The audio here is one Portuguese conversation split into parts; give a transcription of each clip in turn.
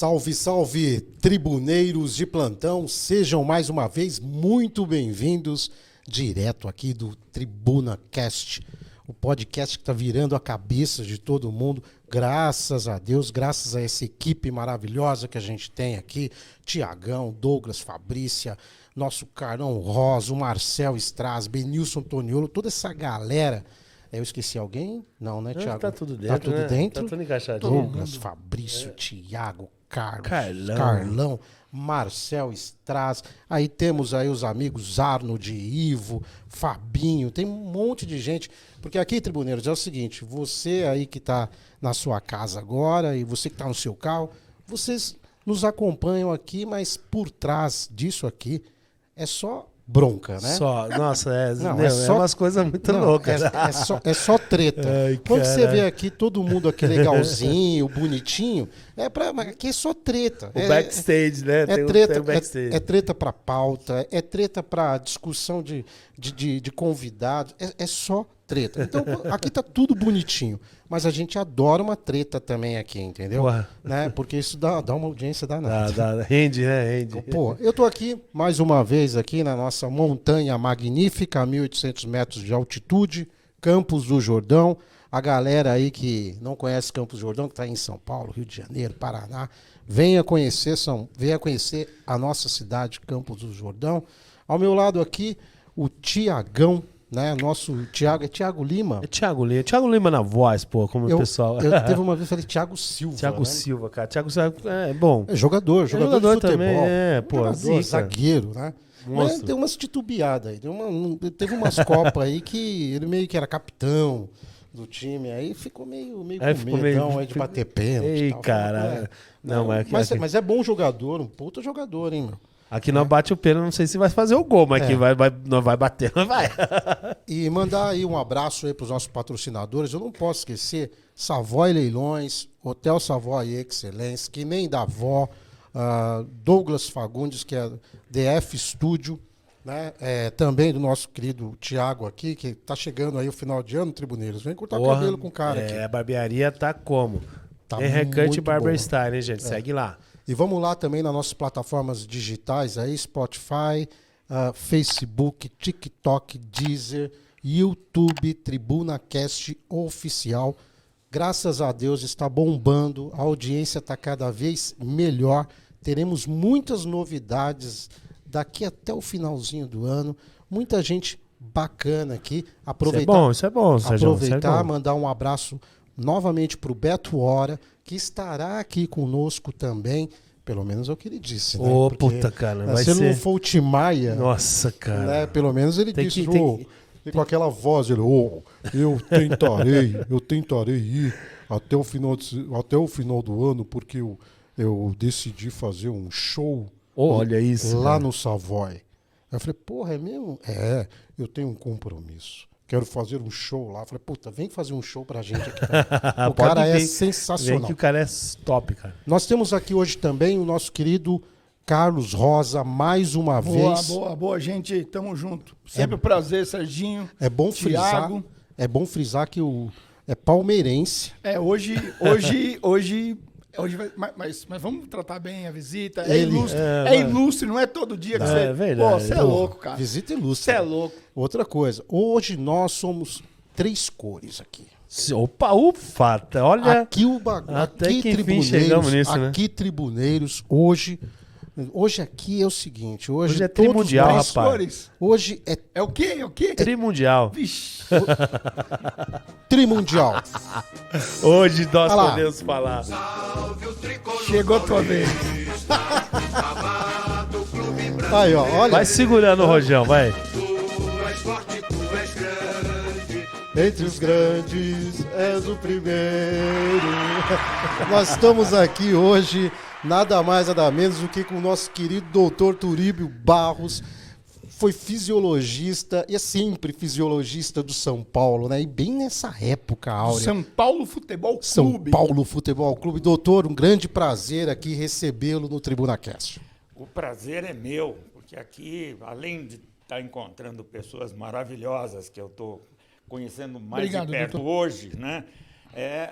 Salve, salve, tribuneiros de plantão, sejam mais uma vez muito bem-vindos direto aqui do Tribuna Cast, o podcast que está virando a cabeça de todo mundo, graças a Deus, graças a essa equipe maravilhosa que a gente tem aqui, Tiagão, Douglas, Fabrícia, nosso Carlão Rosa, o Marcel Straz, Benilson Toniolo, toda essa galera. Eu esqueci alguém? Não, né, Thiago? Tá tudo dentro, tá tudo né? dentro. Tá tudo encaixadinho. Douglas, Fabrício, Thiago, Carlão, Marcel Straz. Aí temos aí os amigos Arnold, Ivo, Fabinho. Tem um monte de gente. Porque aqui, tribuneiros, é o seguinte. Você aí que está na sua casa agora e você que está no seu carro, vocês nos acompanham aqui, mas por trás disso aqui é só bronca, né? Só, nossa, Não, é só umas coisas muito loucas. É só treta. Ai, quando você caralho. vê aqui todo mundo aqui legalzinho, bonitinho, mas aqui é só treta. O backstage, né? É Tem treta, o backstage. é treta pra pauta, é treta pra discussão de convidados, é só treta. Então aqui tá tudo bonitinho, mas a gente adora uma treta também aqui, entendeu? Porra. Né? Porque isso dá uma audiência danada. Rende, né? Rende. Pô, eu tô aqui mais uma vez aqui na nossa montanha magnífica, a 1.800 metros de altitude, Campos do Jordão. A galera aí que não conhece Campos do Jordão, que está em São Paulo, Rio de Janeiro, Paraná, venha conhecer a nossa cidade, Campos do Jordão. Ao meu lado aqui, o Tiagão, né? Nosso Tiago, é Tiago Lima. É Thiago Lima. Thiago Lima na voz, pô, como o pessoal. Eu teve uma vez que falei Thiago Silva. Thiago né? Silva, cara. Thiago Silva é bom. É jogador de jogador futebol. também, pô. Jogador, zica. zagueiro, né? Mas Monstro. tem umas titubeadas aí. Teve umas Copas aí que ele meio que era capitão do time, aí ficou meio com medão aí de bater pênalti. Ei, e tal. caralho. Não, Mas é bom jogador, um puta jogador, hein, meu? Aqui não bate o pênalti, não sei se vai fazer o gol, mas É. que não vai bater, não vai. E mandar aí um abraço aí para os nossos patrocinadores. Eu não posso esquecer Savoy Leilões, Hotel Savoy Excellence, que nem da avó, Douglas Fagundes, que é DF Studio, né? Também do nosso querido Tiago aqui, que tá chegando aí o final de ano, tribuneiros. Vem cortar o cabelo com o cara aqui. A barbearia tá como? Tá Tem Recut muito Barber boa. Style, hein, gente? Segue lá. E vamos lá também nas nossas plataformas digitais aí, Spotify, Facebook, TikTok, Deezer, YouTube, TribunaCast Oficial. Graças a Deus está bombando, a audiência está cada vez melhor. Teremos muitas novidades daqui até o finalzinho do ano. Muita gente bacana aqui. Aproveitar, Isso é bom, Sérgio. aproveitar, mandar um abraço novamente para o Beto Hora, que estará aqui conosco também. Pelo menos é o que ele disse, né? Ô, Porque, puta, cara, vai se ele não ser- for o Timaya, Nossa, cara. né, pelo menos ele Tem disse, que- e com aquela voz, ele, eu tentarei ir até o final do ano, porque eu decidi fazer um show Olha isso, lá cara. no Savoy. Aí eu falei, porra, é mesmo? Eu tenho um compromisso. Quero fazer um show lá. Eu falei, puta, vem fazer um show pra gente aqui. O Pode cara é vir. Vem sensacional. que o cara é top, cara. Nós temos aqui hoje também o nosso querido Carlos Rosa, mais uma vez. Boa, gente. Tamo junto. Sempre um prazer, Serginho. É bom Thiago. frisar que é palmeirense. Hoje vai, mas vamos tratar bem a visita. É Ele- ilustre. é, Ilustre, não é todo dia que É você. verdade. Pô, você é louco, cara. Visita ilustre. Você é louco. Outra coisa, hoje nós somos 3 cores aqui. Opa, ufa. Olha. Aqui o bagulho. até Aqui, que enfim tribuneiros. chegamos nisso, né? Aqui, tribuneiros, hoje aqui é o seguinte. Hoje é todos trimundial, nós- Três rapaz. cores. Hoje é É o quê? É o quê? Trimundial. Vixe. trimundial. Hoje nós Olha lá. podemos falar. Chegou a tua vez. Aí, ó, olha. Vai segurando o rojão, vai. Entre os grandes és o primeiro. Nós estamos aqui hoje, nada mais, nada menos do que com o nosso querido doutor Turíbio Barros. Foi fisiologista e é sempre fisiologista do São Paulo, né? E bem nessa época, Áurea. São Paulo Futebol São Clube. Paulo Futebol Clube. Doutor, um grande prazer aqui recebê-lo no TribunaCast. O prazer é meu, porque aqui, além de estar encontrando pessoas maravilhosas que eu estou conhecendo mais Obrigado, de perto doutor. hoje, né?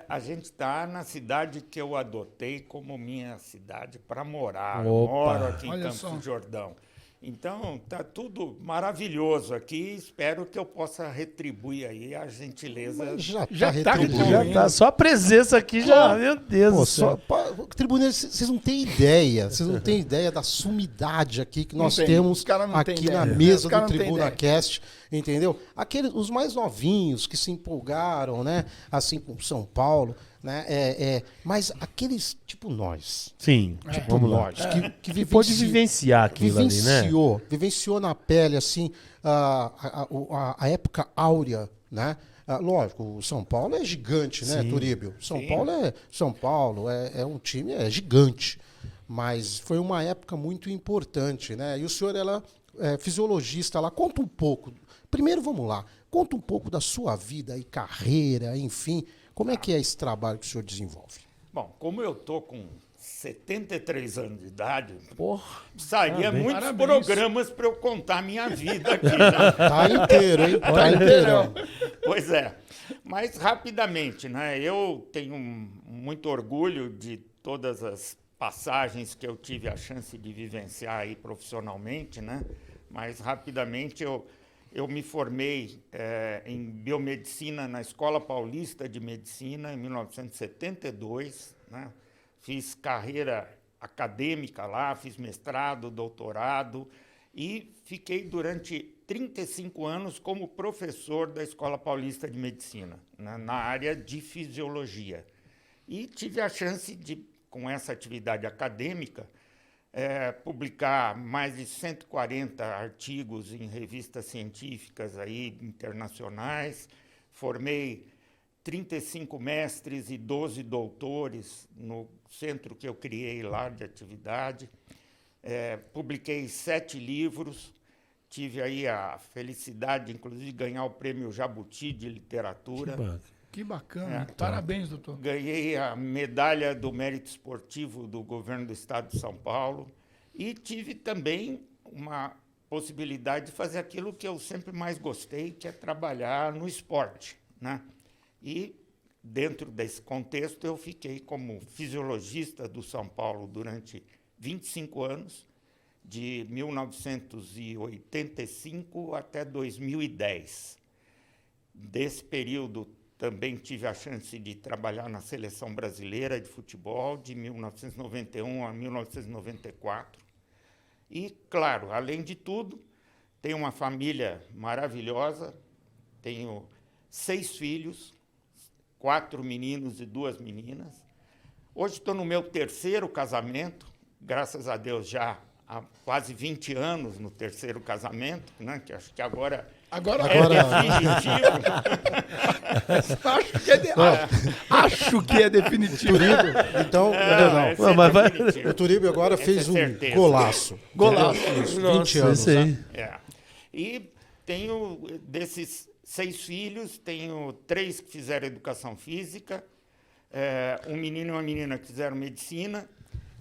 A gente está na cidade que eu adotei como minha cidade para morar. Eu Opa. moro aqui em Olha Campos só. do Jordão. Então, tá tudo maravilhoso aqui. Espero que eu possa retribuir aí a gentileza. Já tá retribuindo. Já tá, só a presença aqui já, meu Deus Pô, do céu. Tribuneiros, vocês não têm ideia. Vocês não têm ideia da sumidade aqui que nós tem. temos Os caras não têm aqui ideia. na mesa Os caras do não têm Tribuna ideia. Cast, entendeu? Os mais novinhos que se empolgaram, né? Assim com São Paulo, né? Mas aqueles tipo nós, Sim, tipo vamos lá. nós, que Pode vivenciar aquilo ali, né? vivenciou na pele assim a época áurea, né? Lógico, o São Paulo é gigante, né, Sim. Turíbio? São Sim. Paulo é um time gigante, mas foi uma época muito importante, né? E o senhor é fisiologista lá, conta um pouco. Primeiro, vamos lá, conta um pouco da sua vida e carreira, enfim, como é que é esse trabalho que o senhor desenvolve? Bom, como eu tô com 73 anos de idade, Porra. precisaria Parabéns. muitos Parabéns. programas para eu contar a minha vida aqui, né? Tá inteiro, hein? Tá inteirão. Pois é. Mas rapidamente, né? Eu tenho muito orgulho de todas as passagens que eu tive a chance de vivenciar aí profissionalmente, né? Mas rapidamente eu me formei em biomedicina na Escola Paulista de Medicina em 1972, né? Fiz carreira acadêmica lá, fiz mestrado, doutorado e fiquei durante 35 anos como professor da Escola Paulista de Medicina, né, na área de fisiologia. E tive a chance de, com essa atividade acadêmica, publicar mais de 140 artigos em revistas científicas aí, internacionais, formei 35 mestres e 12 doutores no centro que eu criei lá de atividade. Publiquei 7 livros, tive aí a felicidade, inclusive, de ganhar o prêmio Jabuti de literatura. Que bacana. Parabéns, doutor. Ganhei a medalha do mérito esportivo do governo do estado de São Paulo e tive também uma possibilidade de fazer aquilo que eu sempre mais gostei, que é trabalhar no esporte, né? E, dentro desse contexto, eu fiquei como fisiologista do São Paulo durante 25 anos, de 1985 até 2010. Desse período, também tive a chance de trabalhar na Seleção Brasileira de Futebol, de 1991 a 1994. E, claro, além de tudo, tenho uma família maravilhosa, tenho 6 filhos, 4 meninos e 2 meninas. Hoje estou no meu 3º casamento, graças a Deus já há quase 20 anos no 3º casamento, né? Que acho que agora é definitivo. Acho que é definitivo. Então, Esse não. é mas vai- definitivo. O Turíbio agora Essa fez é um certeza. golaço. Golaço. Isso, Nossa, 20 anos. esse aí. né? E tenho, desses 6 filhos, tenho 3 que fizeram educação física, um menino e uma menina que fizeram medicina,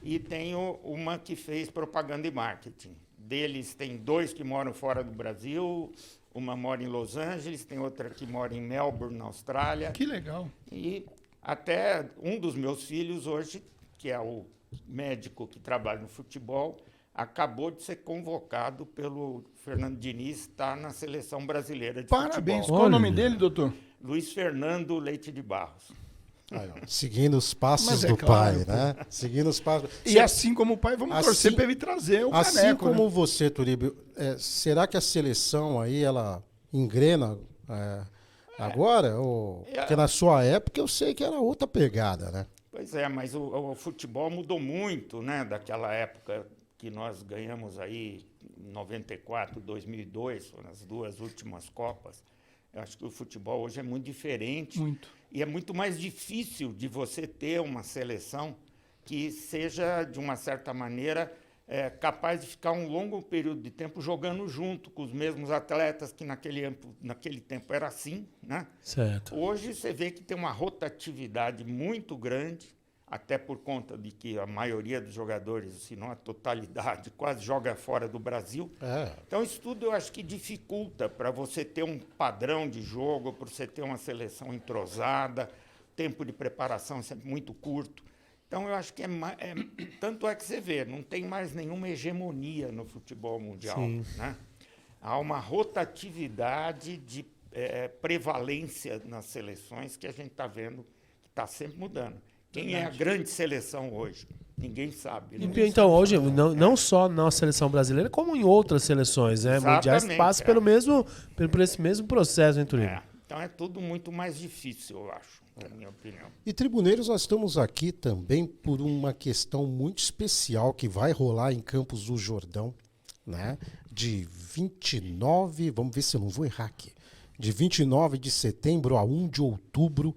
e tenho uma que fez propaganda e marketing. Deles, tem 2 que moram fora do Brasil, uma mora em Los Angeles, tem outra que mora em Melbourne, na Austrália. Que legal. E até um dos meus filhos hoje, que é o médico que trabalha no futebol, acabou de ser convocado pelo Fernando Diniz, está na seleção brasileira de Parabéns. futebol. Qual o nome dele, doutor? Luiz Fernando Leite de Barros. Aí, ó, seguindo os passos Mas é do claro, pai, né? Seguindo os passos. E assim como o pai, vamos Assim- torcer para ele trazer o Assim caneco. como né? você, Turíbio, será que a seleção aí, ela engrena agora? Porque na sua época eu sei que era outra pegada, né? Pois é, mas o futebol mudou muito, né, daquela época que nós ganhamos aí, 94, 2002, foram as 2 últimas Copas. Eu acho que o futebol hoje é muito diferente. Muito. E é muito mais difícil de você ter uma seleção que seja, de uma certa maneira, capaz de ficar um longo período de tempo jogando junto com os mesmos atletas, que naquele tempo era assim, né? Certo. Hoje você vê que tem uma rotatividade muito grande, até por conta de que a maioria dos jogadores, se não a totalidade, quase joga fora do Brasil. Então, isso tudo eu acho que dificulta para você ter um padrão de jogo, para você ter uma seleção entrosada, tempo de preparação é sempre muito curto. Então, eu acho que tanto é que você vê, não tem mais nenhuma hegemonia no futebol mundial. Né? Há uma rotatividade de prevalência nas seleções que a gente está vendo que está sempre mudando. Quem é a grande seleção hoje? Ninguém sabe. Né? Então, hoje, não só na seleção brasileira, como em outras seleções, né? Mundiais passam por esse mesmo processo, hein, Turibo? Então é tudo muito mais difícil, eu acho, na minha opinião. E tribuneiros, nós estamos aqui também por uma questão muito especial que vai rolar em Campos do Jordão, né? De 29, vamos ver se eu não vou errar aqui, de 29 de setembro a 1 de outubro.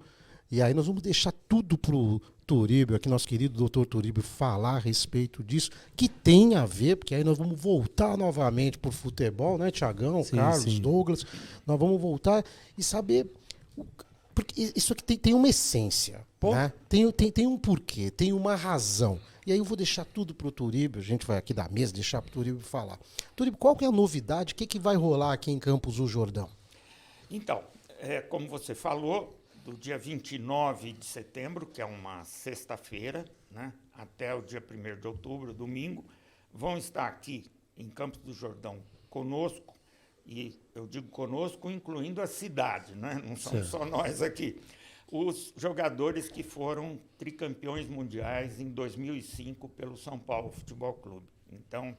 E aí nós vamos deixar tudo pro Turíbio, aqui nosso querido doutor Turíbio, falar a respeito disso, que tem a ver, porque aí nós vamos voltar novamente pro futebol, né, Tiagão, Carlos, Douglas, nós vamos voltar e saber, porque isso aqui tem uma essência, né? Tem um porquê, tem uma razão. E aí eu vou deixar tudo pro Turíbio, a gente vai aqui da mesa deixar pro Turíbio falar. Turíbio, qual que é a novidade, o que vai rolar aqui em Campos do Jordão? Então, como você falou, do dia 29 de setembro, que é uma sexta-feira, né, até o dia 1º de outubro, domingo, vão estar aqui em Campos do Jordão conosco, e eu digo conosco, incluindo a cidade, né, não são só nós aqui, os jogadores que foram tricampeões mundiais em 2005 pelo São Paulo Futebol Clube. Então,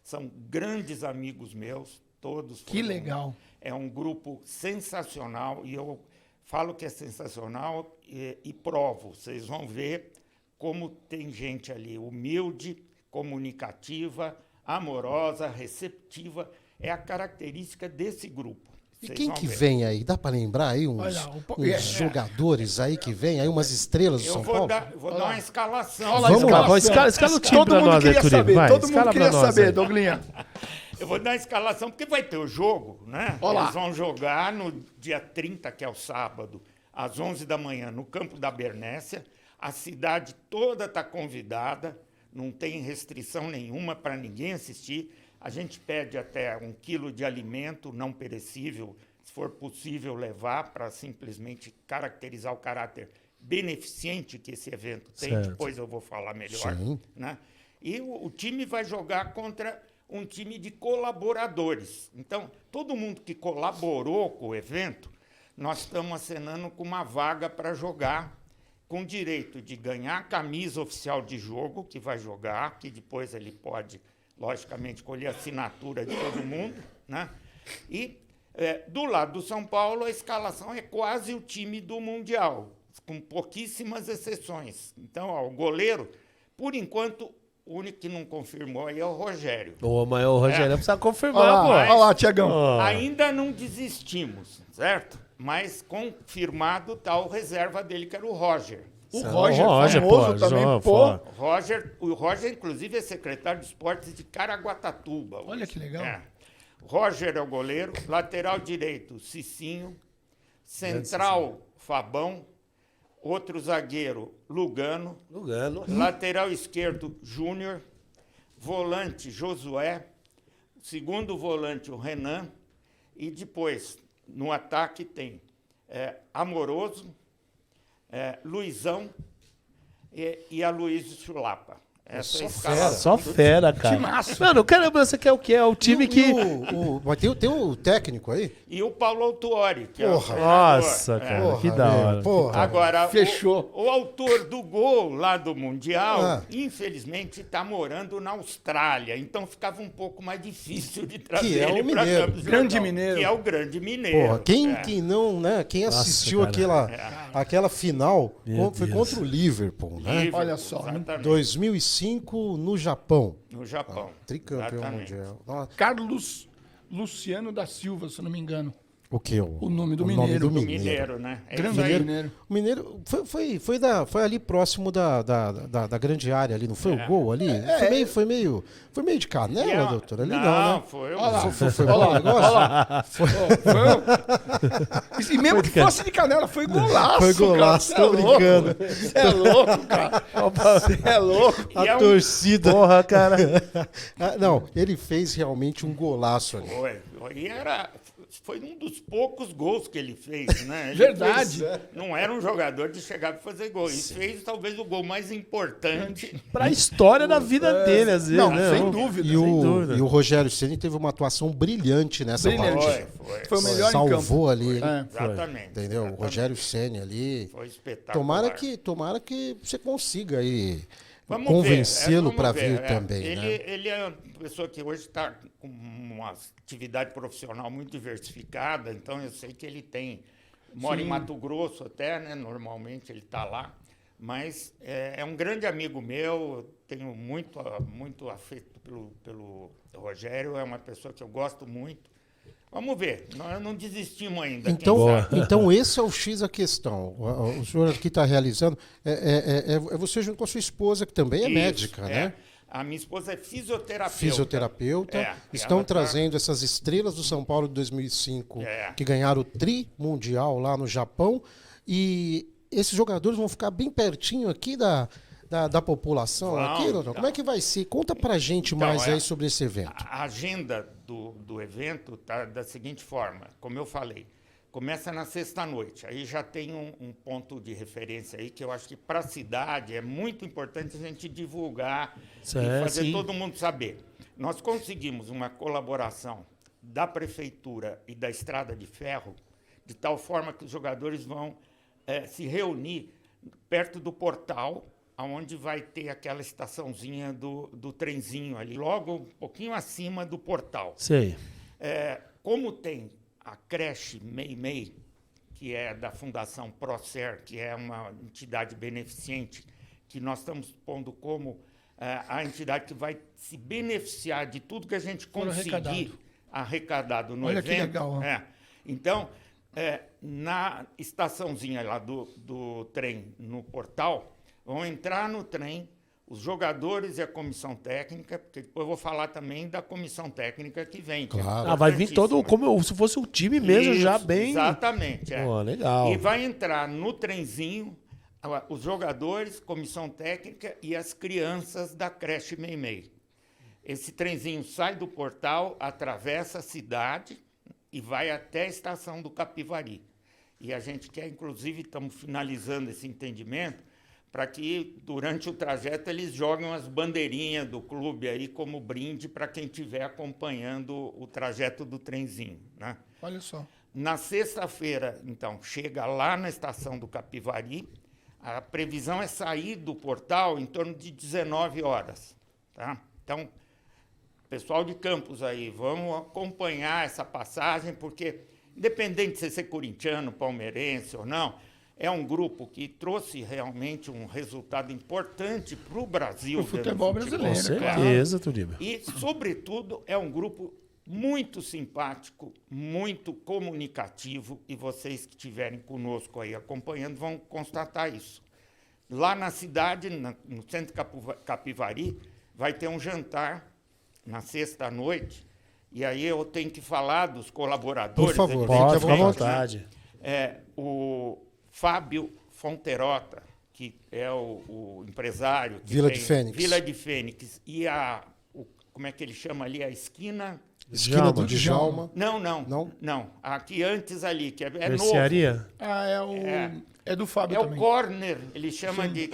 são grandes amigos meus, todos foram. Que legal. É um grupo sensacional, e eu falo que é sensacional e provo. Vocês vão ver como tem gente ali humilde, comunicativa, amorosa, receptiva. É a característica desse grupo. E quem que vem aí? Dá para lembrar aí uns jogadores aí que vem? Aí umas estrelas do São Paulo? Eu vou dar uma escalação. Vamos lá, escala o time para nós, né, Turíbio? Todo mundo queria saber, Douglinha. Eu vou dar a escalação, porque vai ter o jogo, né? Olá. Eles vão jogar no dia 30, que é o sábado, às 11 da manhã, no campo da Bernécia. A cidade toda está convidada, não tem restrição nenhuma para ninguém assistir. A gente pede até 1 quilo de alimento não perecível, se for possível levar, para simplesmente caracterizar o caráter beneficente que esse evento tem. Certo. Depois eu vou falar melhor. Né? E o time vai jogar contra um time de colaboradores. Então, todo mundo que colaborou com o evento, nós estamos acenando com uma vaga para jogar, com direito de ganhar a camisa oficial de jogo, que vai jogar, que depois ele pode, logicamente, colher a assinatura de todo mundo, né? E, do lado do São Paulo, a escalação é quase o time do Mundial, com pouquíssimas exceções. Então, ó, o goleiro, por enquanto, o único que não confirmou aí é o Rogério. Mas o Rogério precisa confirmar, pô. Olha lá, Tiagão. Ainda não desistimos, certo? Mas confirmado está o reserva dele, que era o Roger. O Roger, famoso também, O Roger, inclusive, é secretário de esportes de Caraguatatuba. Hoje. Olha que legal. Roger é o goleiro, lateral direito, Cicinho, central, Fabão, outro zagueiro, Lugano, lateral esquerdo, Júnior, volante, Josué, segundo volante, o Renan, e depois, no ataque, tem Amoroso, Luizão e a Luiz Chulapa. Essa Só fera, cara. Timaço. Mano, caramba, você quer o quê? É o time que... Mas tem o técnico aí? E o Paulo Autuori, que Porra. é o Nossa, cara, que da hora. Porra. Agora, Fechou. O autor do gol lá do Mundial, infelizmente, está morando na Austrália. Então ficava um pouco mais difícil de trazer Que é o ele para Mineiro. Campos do Grande Jordão, Mineiro. Que é o Grande Mineiro. Porra, quem não, né? Quem assistiu aquela final foi contra o Liverpool, né? Liverpool, Olha só, né? exatamente. 2005 no Japão. No Japão. Tricampeão Exatamente. mundial. Nossa, Carlos Luciano da Silva, se eu não me engano. o quê? O nome do Mineiro. Do Mineiro, né? É Grande isso aí. Mineiro. O Mineiro foi ali próximo da grande área ali, não foi o gol ali? Foi meio de canela, doutor? Ali não, né? Foi. Foi bom o negócio? E mesmo que fosse de canela, foi golaço. Foi golaço, cara. tô brincando. Você é louco, cara. Você é louco. A torcida. Porra, cara. Não, ele fez realmente um golaço ali. Foi. E era foi um dos poucos gols que ele fez, né? Ele Verdade. não era um jogador de chegar para fazer gol. Ele fez talvez o gol mais importante. Pra história da vida dele, às vezes, Não, né? sem dúvida. E o Rogério Ceni teve uma atuação brilhante nessa Brilhante. partida. Foi o melhor em campo. Salvou ali. Exatamente. Entendeu? O Rogério Ceni ali. Foi espetacular. Tomara que você consiga aí Vamos convencê-lo ver, para vamos vir ver. também, Ele, né? ele é uma pessoa que hoje está com uma atividade profissional muito diversificada, então eu sei que ele mora em Mato Grosso até, né? Normalmente ele está lá, mas é um grande amigo meu, tenho muito afeto pelo Rogério, é uma pessoa que eu gosto muito. Vamos ver, nós não desistimos ainda. Então esse é o X da questão. O senhor aqui está realizando. É você junto com a sua esposa, que também é médica, né? A minha esposa é fisioterapeuta. Fisioterapeuta. Estão trazendo essas estrelas do São Paulo de 2005, que ganharam o Tri Mundial lá no Japão. E esses jogadores vão ficar bem pertinho aqui da população aqui, doutor? Então. Como é que vai ser? Conta pra gente mais aí sobre esse evento. A agenda do evento está da seguinte forma, como eu falei, começa na sexta-noite, aí já tem um ponto de referência aí que eu acho que para a cidade é muito importante a gente divulgar e fazer todo mundo saber. Nós conseguimos uma colaboração da Prefeitura e da Estrada de Ferro, de tal forma que os jogadores vão se reunir perto do portal, onde vai ter aquela estaçãozinha do trenzinho ali, logo um pouquinho acima do portal. Sei. Como tem a creche Meimei, que é da Fundação Procer, que é uma entidade beneficente, que nós estamos pondo como a entidade que vai se beneficiar de tudo que a gente conseguir arrecadado no evento. Olha que legal. Então, na estaçãozinha lá do trem, no portal, vão entrar no trem os jogadores e a comissão técnica, porque depois eu vou falar também da comissão técnica que vem. Claro. Que vai vir todo como se fosse o time mesmo. Isso, já bem... Exatamente. Pô, legal. E vai entrar no trenzinho os jogadores, comissão técnica e as crianças da creche Meimei. Esse trenzinho sai do portal, atravessa a cidade e vai até a estação do Capivari. E a gente quer, inclusive, estamos finalizando esse entendimento, para que, durante o trajeto, eles joguem as bandeirinhas do clube aí como brinde para quem estiver acompanhando o trajeto do trenzinho, né? Olha só. Na sexta-feira, então, chega lá na estação do Capivari, a previsão é sair do portal em torno de 19 horas, tá? Então, pessoal de Campos aí, vamos acompanhar essa passagem, porque, independente de você ser corintiano, palmeirense ou não, é um grupo que trouxe realmente um resultado importante para o Brasil. O futebol brasileiro. Com certeza, Turiba. E, sobretudo, é um grupo muito simpático, muito comunicativo, e vocês que estiverem conosco aí acompanhando vão constatar isso. Lá na cidade, no centro Capivari, vai ter um jantar na sexta-noite, e aí eu tenho que falar dos colaboradores. Por favor, pode, fique à vontade. O Fábio Fonterota, que é o empresário... Que Vila de Fênix. Vila de Fênix. E como é que ele chama ali? A esquina... Esquina do Djalma. Não. Aqui antes ali, que é novo. Mercearia? É do Fábio também. É o Corner, ele chama de...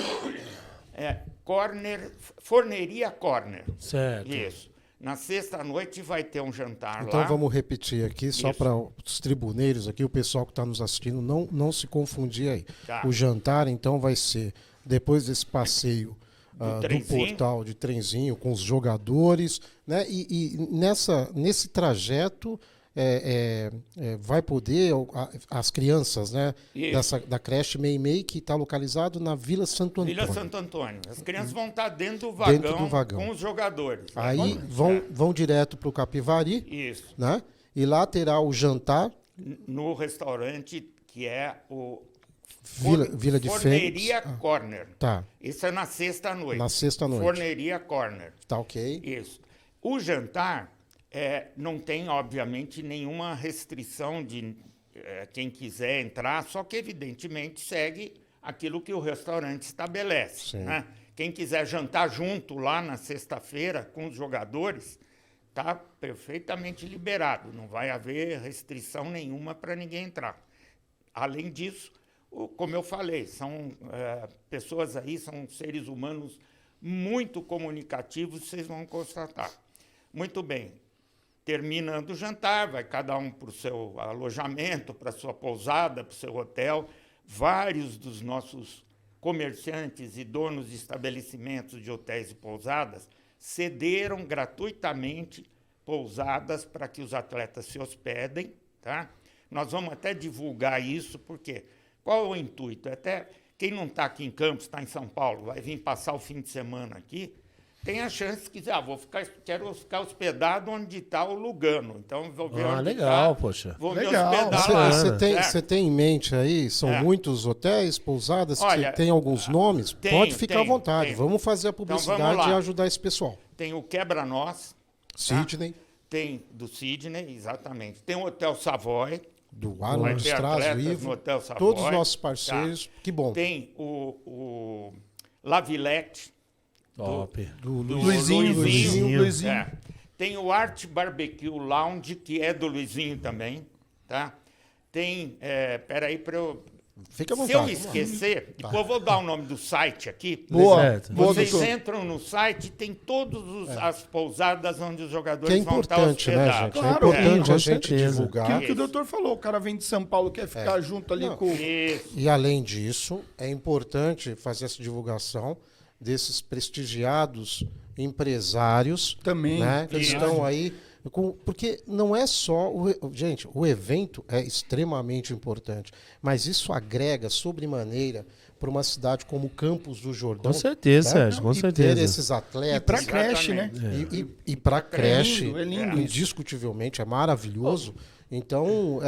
Corner, Forneria Corner. Certo. Isso. Na sexta-noite vai ter um jantar então lá. Então vamos repetir aqui, só para os tribuneiros aqui, o pessoal que está nos assistindo, não se confundir aí. Tá. O jantar, então, vai ser, depois desse passeio do portal de trenzinho, com os jogadores, né? E nesse trajeto vai poder, as crianças, né? Da creche Meimei, que está localizado na Vila Santo Antônio. Vila Santo Antônio. As crianças vão estar dentro do vagão com os jogadores. Aí vão direto para o Capivari. Isso. Né? E lá terá o jantar. No restaurante que é o Vila de Forneria Fênix. Corner. Tá. Isso é na sexta-noite. Na sexta-noite. Forneria Corner. Tá ok. Isso. O jantar não tem, obviamente, nenhuma restrição de quem quiser entrar, só que, evidentemente, segue aquilo que o restaurante estabelece. Né? Quem quiser jantar junto lá na sexta-feira com os jogadores, está perfeitamente liberado, não vai haver restrição nenhuma para ninguém entrar. Além disso, como eu falei, são pessoas aí, são seres humanos muito comunicativos, vocês vão constatar. Muito bem, terminando o jantar, vai cada um para o seu alojamento, para a sua pousada, para o seu hotel. Vários dos nossos comerciantes e donos de estabelecimentos de hotéis e pousadas cederam gratuitamente pousadas para que os atletas se hospedem, tá? Nós vamos até divulgar isso, porque qual é o intuito? Até quem não está aqui em Campos, está em São Paulo, vai vir passar o fim de semana aqui, tem a chance de dizer, quero ficar hospedado onde está o Lugano. Então, vou ver onde legal, tá, poxa. vou Legal. me hospedar lá. Você tem em mente aí, são muitos hotéis, pousadas, Olha, que tem alguns nomes? Pode ficar à vontade, tem. vamos fazer a Então, publicidade vamos lá. e ajudar esse pessoal. Tem o Quebra-Nós. Sidney, Tem do Sidney, exatamente. Tem o Hotel Savoy. do Vai Arnold ter Stras atletas no Vivo, Hotel Savoy. todos os nossos parceiros, Tá. que bom. Tem o La Villette. Top. Do Luizinho. É. Tem o Art Barbecue Lounge, que é do Luizinho também. Tá? Tem, peraí para eu... Fica à Se eu vontade. esquecer, depois eu vou dar o nome do site aqui. Boa. Certo. Boa, Vocês doutor. entram no site, tem todas as pousadas onde os Que jogadores é vão estar importante, né, hospedados. gente? Claro, É importante com a gente certeza. divulgar. Aquilo que o doutor falou, o cara vem de São Paulo, quer ficar junto ali Não. com... Isso. E além disso, é importante fazer essa divulgação desses prestigiados empresários Também, né, que verdade. estão aí. Porque não é só. Gente, o evento é extremamente importante, mas isso agrega sobremaneira para uma cidade como Campos do Jordão. Com certeza, né? Sérgio, com E ter certeza. esses E atletas. pra creche, né? E para creche, É lindo isso. indiscutivelmente, é maravilhoso. Então,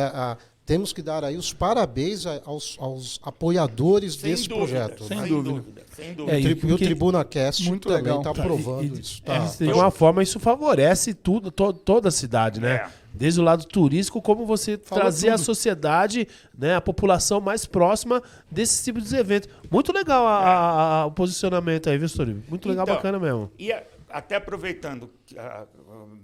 temos que dar aí os parabéns aos apoiadores Sem desse dúvida, projeto. sem né? dúvida. Sem dúvida. É, E o porque- Tribuna Cast Muito também legal. está provando E- isso. De alguma forma, isso favorece toda a cidade, né? É. Desde o lado turístico, como você Falou trazer a tudo. sociedade, né, a população mais próxima desse tipo de evento. Muito legal o posicionamento aí, viu, Story? Muito legal, Então, bacana mesmo. E até aproveitando,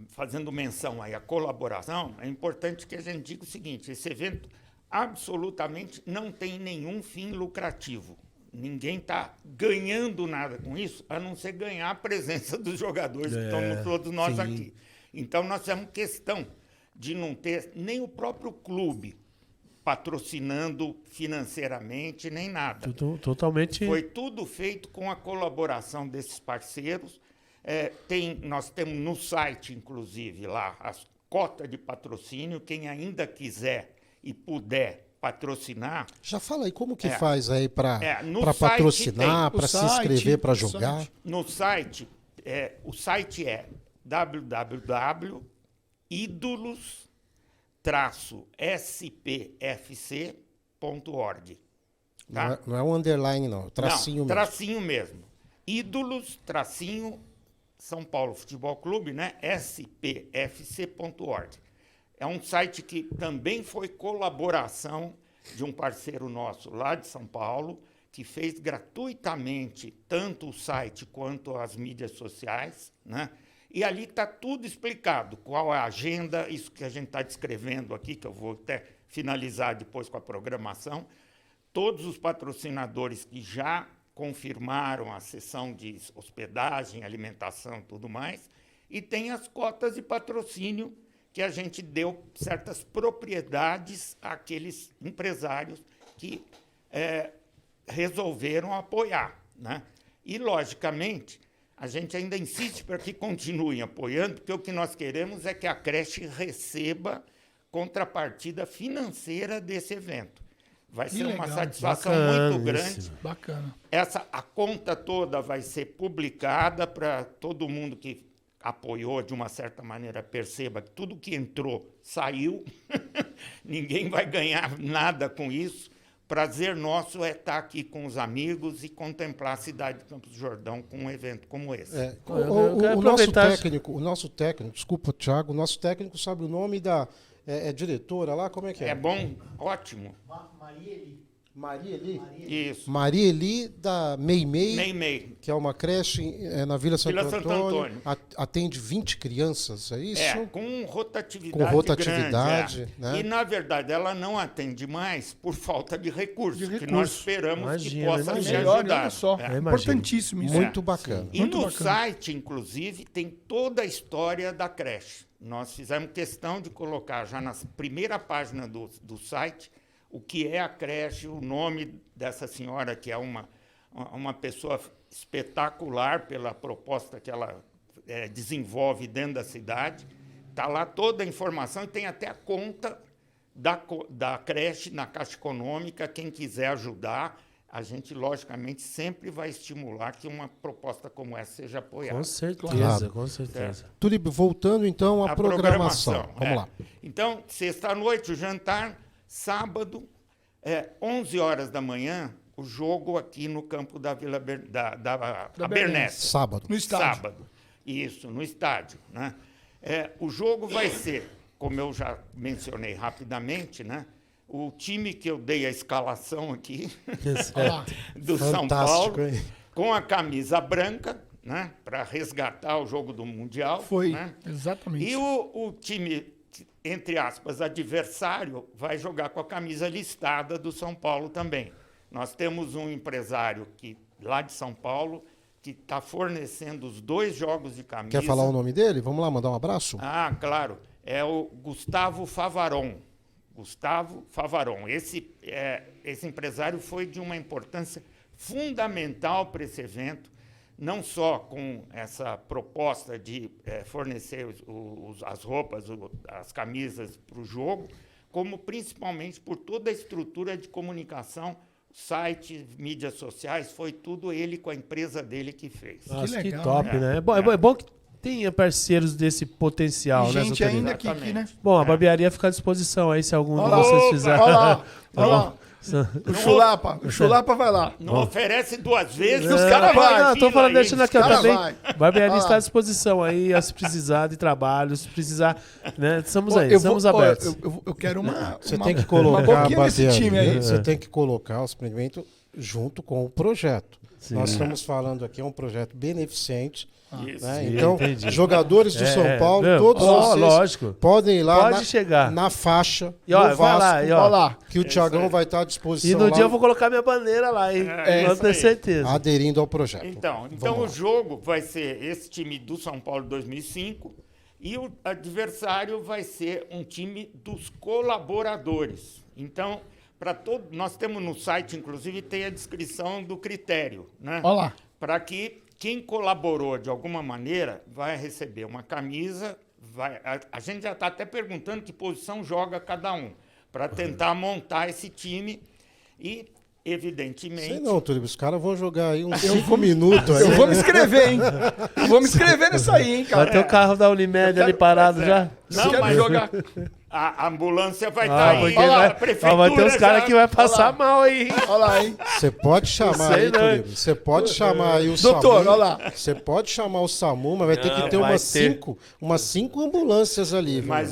fazendo menção aí à colaboração, é importante que a gente diga o seguinte: esse evento absolutamente não tem nenhum fim lucrativo. Ninguém está ganhando nada com isso, a não ser ganhar a presença dos jogadores que estão todos nós sim. aqui. Então, nós temos questão de não ter nem o próprio clube patrocinando financeiramente, nem nada. Totalmente. Foi tudo feito com a colaboração desses parceiros. Nós temos no site, inclusive, lá, as cotas de patrocínio. Quem ainda quiser e puder patrocinar, Já fala aí como que É. faz aí para no site patrocinar, tem. para O se site, inscrever, para o jogar. site. no site, o site é www.ídolos-spfc.org. Tá? Não é um underline, não. É o tracinho Não, mesmo. tracinho mesmo. Ídolos, São Paulo Futebol Clube, né? spfc.org. É um site que também foi colaboração de um parceiro nosso lá de São Paulo, que fez gratuitamente tanto o site quanto as mídias sociais, né? E ali está tudo explicado, qual é a agenda, isso que a gente está descrevendo aqui, que eu vou até finalizar depois com a programação. Todos os patrocinadores que já confirmaram a sessão de hospedagem, alimentação e tudo mais, e tem as cotas de patrocínio que a gente deu certas propriedades àqueles empresários que resolveram apoiar, né? E, logicamente, a gente ainda insiste para que continuem apoiando, porque o que nós queremos é que a creche receba contrapartida financeira desse evento. Vai ser uma legal. satisfação Bacana muito grande. isso. Bacana. A conta toda vai ser publicada para todo mundo que apoiou, de uma certa maneira, perceba que tudo que entrou saiu. Ninguém vai ganhar nada com isso. Prazer nosso é estar aqui com os amigos e contemplar a cidade de Campos do Jordão com um evento como esse. Eu quero aproveitar O nosso técnico, desculpa, Thiago, o nosso técnico sabe o nome da diretora lá, como é que é? É bom? Ótimo. Maria Eli? Isso. Maria Eli da Meimei, Meimei. que é uma creche na Vila Santo Vila Santo Antônio. Antônio. Atende 20 crianças, é isso? Com rotatividade Com rotatividade, grande, né? E, na verdade, ela não atende mais por falta de recursos, que recurso. nós esperamos Imagina, que possa ser imagina. Melhor, ajudado. olha só. É. Importantíssimo isso. Muito bacana. E Muito no bacana. site, inclusive, tem toda a história da creche. Nós fizemos questão de colocar já na primeira página do site o que é a creche, o nome dessa senhora, que é uma pessoa espetacular pela proposta que ela desenvolve dentro da cidade. Está lá toda a informação e tem até a conta da creche na Caixa Econômica. Quem quiser ajudar, a gente, logicamente, sempre vai estimular que uma proposta como essa seja apoiada. Com certeza, Claro. com certeza. Tulip, voltando então à A programação. Vamos lá. Então, sexta-noite, o jantar, sábado, 11 horas da manhã, o jogo aqui no campo da Vila da Abernéssia. Sábado. No estádio. Sábado. Isso, no estádio. Né? O jogo vai ser, como eu já mencionei rapidamente, né? O time que eu dei a escalação aqui, do São Fantástico, Paulo, hein? com a camisa branca, né? Para resgatar o jogo do Mundial. Foi, né? exatamente. E o time, entre aspas, adversário, vai jogar com a camisa listada do São Paulo também. Nós temos um empresário lá de São Paulo que está fornecendo os 2 jogos de camisa. Quer falar o nome dele? Vamos lá, mandar um abraço? Ah, claro. É o Gustavo Favaron. Gustavo Favaron. Esse empresário foi de uma importância fundamental para esse evento, não só com essa proposta de fornecer as roupas, as camisas para o jogo, como principalmente por toda a estrutura de comunicação, site, mídias sociais, foi tudo ele com a empresa dele que fez. Nossa, que legal, top, né? né? É bom que tenha parceiros desse potencial, E né, gente Zotelino? ainda aqui, né? Bom, a barbearia fica à disposição aí, se algum de Olha lá. vocês Opa! fizer. Olha lá, olha lá. Não, O Chulapa vai lá. Não oferece 2 vezes, Os caras vai. Não, tô falando, deixando aqui, ó, Cara, também. vai. Barbearia Vai está lá. à disposição aí, se precisar de trabalho, se precisar, né? Estamos Pô, aí, estamos abertos. Eu quero uma. Você uma- tem que uma colocar boquinha nesse time aí. Você tem que colocar o experimento junto com o projeto. Nós estamos falando aqui, é um projeto beneficente. Isso. Né? Sim, Então, entendi. jogadores do São Paulo, não, todos vocês lógico. podem ir lá Pode chegar. na faixa E, ó, do vai lá, Vasco, e, ó. Olha lá. que o Tiagão vai estar à disposição E no lá, dia eu vou colocar minha bandeira lá, hein? É, Pode isso ter aí. certeza. aderindo ao projeto. Então Vamos o lá. jogo vai ser esse time do São Paulo 2005 e o adversário vai ser um time dos colaboradores. Então, nós temos no site, inclusive, tem a descrição do critério, né? Olha lá. Para que quem colaborou de alguma maneira vai receber uma camisa. A gente já está até perguntando que posição joga cada um, para tentar montar esse time e, evidentemente... Sei não, Túlio, os caras vão jogar aí uns 5 minutos. Aí, Eu vou me inscrever, hein? Eu vou me inscrever nessa aí, hein, Vai cara. ter o carro da Unimed ali parado já. Não, Quero mas jogar. a ambulância vai estar aí, porque a vai prefeitura ter uns caras já- que vai passar mal aí. Olha lá, hein? Você pode chamar sei aí, não, Túlio. Você pode chamar aí o Doutor, SAMU. olha lá. Você pode chamar o SAMU, mas vai ter Não, que ter vai umas ter. 5 ambulâncias ali. viu? Mas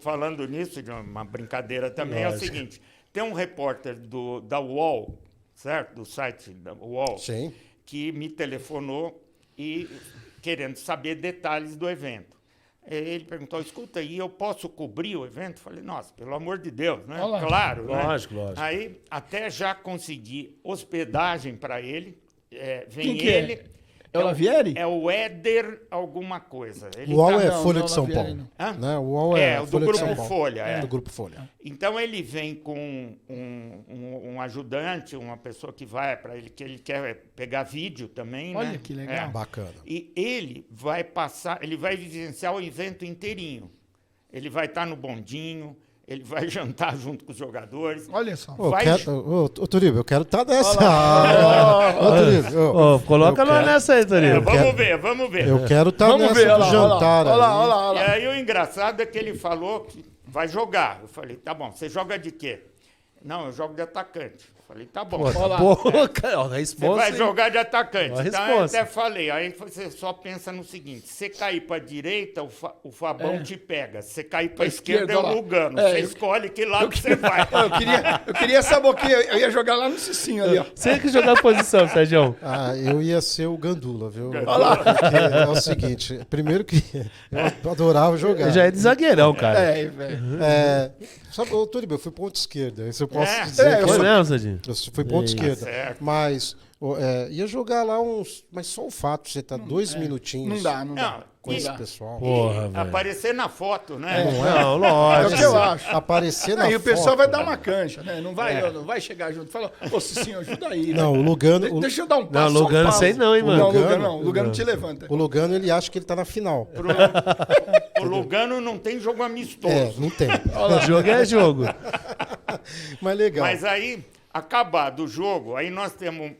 falando nisso, de uma brincadeira também, é o seguinte: tem um repórter da UOL, certo? Do site da UOL, Sim. que me telefonou e querendo saber detalhes do evento. Ele perguntou: escuta, e eu posso cobrir o evento? Falei: nossa, pelo amor de Deus, né? Olha lá. Claro, né? Lógico, lógico. Aí até já consegui hospedagem para ele. Vem Quem que é? ele. É o Lavieri? É o Éder alguma coisa. Ele O UOL tá- é não, Folha não, de São Lavieri Paulo. não. Hã? Né? O UOL É, a o do Folha de São Grupo Paulo. Folha, é. Do Grupo Folha. Então ele vem com um ajudante, uma pessoa que vai para ele, que ele quer pegar vídeo também, Olha né? que legal. Bacana. E ele vai vivenciar o evento inteirinho. Ele vai estar no bondinho, ele vai jantar junto com os jogadores. Olha só. Ô, Vai- ô, Turíbio, eu quero estar nessa. Ô, Turíbio, ô, Ô, coloca eu nós quero- nessa aí, Torinho. Vamos ver. eu quero estar Vamos nessa ver, olha do lá, jantar. olha lá, aí. olha lá, olha E lá. aí o engraçado é que ele falou que vai jogar. Eu falei: tá bom, você joga de quê? Não, eu jogo de atacante. Falei, tá bom. Pô, Olha lá. a Você resposta. vai jogar de atacante. Olha a Então, eu resposta. até falei. Aí você só pensa no seguinte: se você cair para direita, o Fabão te pega. Se você cair para esquerda, é olha o lá. Lugano. É, Você eu- escolhe que lado você vai. Eu queria saber o que eu ia jogar lá no Cicinho ali, ó. Você que jogar a posição, Sérgio. Ah, eu ia ser o Gandula, viu? Olha lá. Porque é o seguinte, primeiro que eu adorava jogar. Já é de zagueirão, cara. É, velho. Sabe, ô, Turibio, eu fui ponto esquerda, isso eu posso É. dizer. Eu que Foi sou- mesmo, Sadinho? eu fui ponto esquerda. certo. Mas ia jogar lá uns... Mas só o fato de você estar 2 minutinhos Não dá, não dá. Não, com e- esse pessoal. Porra, velho. aparecer na foto, né? Não, É o lógico. que eu acho. Aparecer na Aí o pessoal foto, vai dar uma cancha, né? Não vai chegar junto e falar, ô Cicinho, ajuda aí. Não, né? o Lugano... Deixa eu dar um passo. Não, só um Lugano passo. sei não, hein, mano. Não, Lugano? Lugano não. Lugano te levanta. O Lugano, ele acha que ele tá na final. O Lugano não tem jogo amistoso. Não tem. Jogo é jogo. Mas legal. Mas aí, acabado o jogo, aí nós temos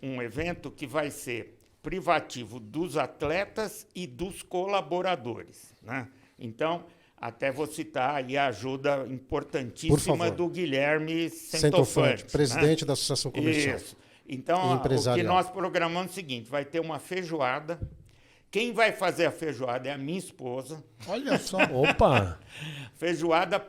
um evento que vai ser privativo dos atletas e dos colaboradores, né? Então, até vou citar aí a ajuda Por importantíssima favor. do Guilherme Centofante, Centofante, presidente da Associação Comercial. Isso. Então, o que Empresarial. nós programamos é o seguinte, vai ter uma feijoada. Quem vai fazer a feijoada é a minha esposa. Olha só. Opa. Feijoada,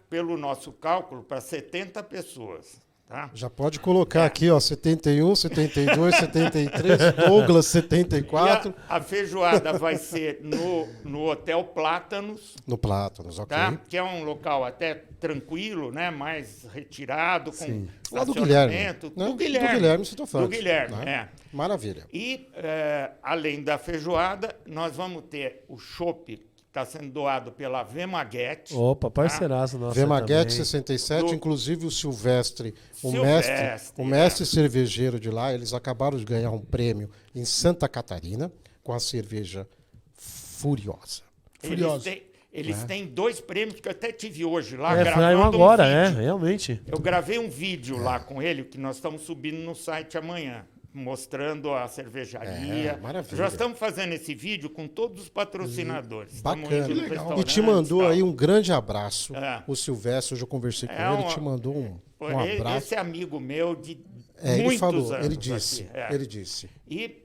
pelo nosso cálculo, para 70 pessoas. Tá? Já pode colocar aqui, ó, 71, 72, 73, Douglas E 74, a feijoada vai ser no Hotel Plátanos, no Plátanos, ok. tá? Que é um local até tranquilo, né? Mais retirado, com Sim. Lá do Guilherme, estacionamento. né? Do Guilherme. Do Guilherme Centofante, Do Guilherme, né? Maravilha. E, além da feijoada, nós vamos ter o chopp que está sendo doado pela Vemaguete. Opa, parceiraço nosso. Vemaguete também. 67, Do- inclusive o Silvestre, o Silvestre, mestre cervejeiro de lá, eles acabaram de ganhar um prêmio em Santa Catarina com a cerveja Furiosa. Furioso. Eles têm 2 prêmios que eu até tive hoje lá, É, gravando foi agora, um vídeo. realmente. Eu gravei um vídeo lá com ele, que nós estamos subindo no site amanhã, mostrando a cervejaria. É, maravilha. Já estamos fazendo esse vídeo com todos os patrocinadores. Estamos Bacana. indo no E te restaurante mandou tal. aí um grande abraço. É. O Silvestre, hoje eu conversei com É ele, uma- te mandou um Pô, abraço. Esse é amigo meu de Ele muitos falou, anos ele disse, aqui, é. ele disse. E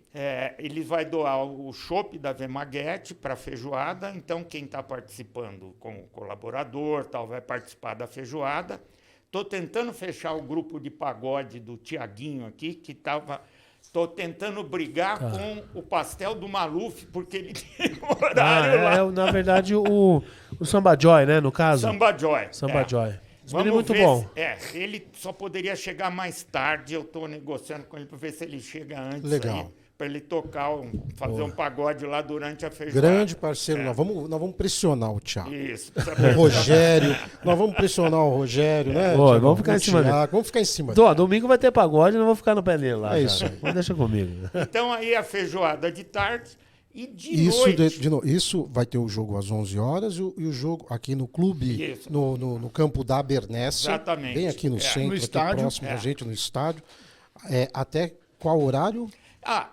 ele vai doar o chopp da Vemaguete para a feijoada. Então, quem está participando como colaborador tal, vai participar da feijoada. Estou tentando fechar o grupo de pagode do Tiaguinho aqui, que estava... Estou tentando brigar com o pastel do Maluf, porque ele tem horário lá. Na verdade, o Samba Joy, né, no caso? Samba Joy. Samba Joy. Esse menino é Vamos muito ver bom. ele só poderia chegar mais tarde. Eu estou negociando com ele para ver se ele chega antes. Legal. Para ele tocar, fazer um pagode lá durante a feijoada. Grande parceiro, nós vamos pressionar o Thiago. Isso. O Rogério, nós vamos pressionar o Rogério, né? Pô, Thiago? vamos ficar em cima dele. Vamos ficar em cima dele. Domingo vai ter pagode, não vou ficar no pé dele lá. É cara. isso aí. Mas deixa comigo. Então aí a feijoada de tarde e de noite. Isso vai ter o jogo às 11 horas e o jogo aqui no clube, Isso. no campo da Abernéssia, Exatamente. bem aqui no É. centro, No aqui estádio. próximo da gente, no estádio. Até qual horário?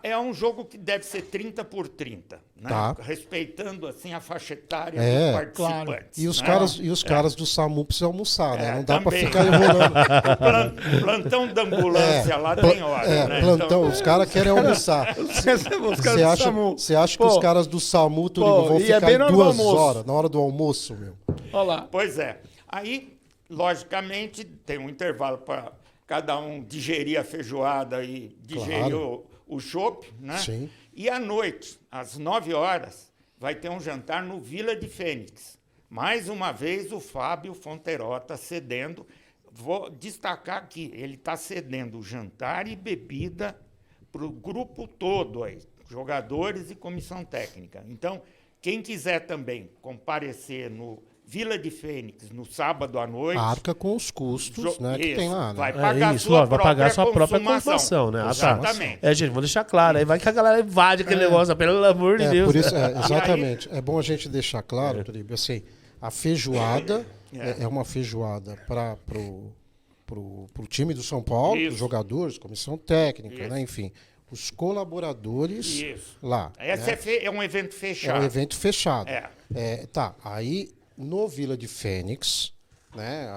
É um jogo que deve ser 30 por 30, né? Tá. Respeitando assim a faixa etária É, dos participantes. E os né? caras do SAMU precisam almoçar, né? Não dá para também. ficar enrolando. Plantão da ambulância lá tem hora, né? Plantão, Então, os caras querem almoçar. Os caras Você do acha, SAMU. você acha que Pô, os caras do SAMU Turigo, vão e é ficar bem em na hora do 2 almoço. horas, na hora do almoço, meu? Olha lá. pois é. Aí, logicamente, tem um intervalo para cada um digerir a feijoada e digerir Claro. o chopp, né? Sim. E à noite, às 9 horas, vai ter um jantar no Vila de Fênix. Mais uma vez, o Fábio Fonteró está cedendo. Vou destacar aqui, ele está cedendo jantar e bebida para o grupo todo aí, jogadores e comissão técnica. Então, quem quiser também comparecer no Vila de Fênix no sábado à noite... Arca com os custos, né, que Isso, tem lá, né? vai pagar isso, sua ó, vai pagar sua própria consumação. consumação, né? Ah, tá. Exatamente. Gente, vou deixar claro. Aí vai que a galera invade aquele negócio, pelo amor de Deus. Por isso, exatamente. É bom a gente deixar claro, Turibe, assim, a feijoada é uma feijoada para pro time do São Paulo, Isso. os jogadores, comissão técnica, Isso. né, enfim, os colaboradores Isso. lá. Esse né? é um evento É fechado. um evento fechado. É. Tá, aí no Vila de Fênix, né,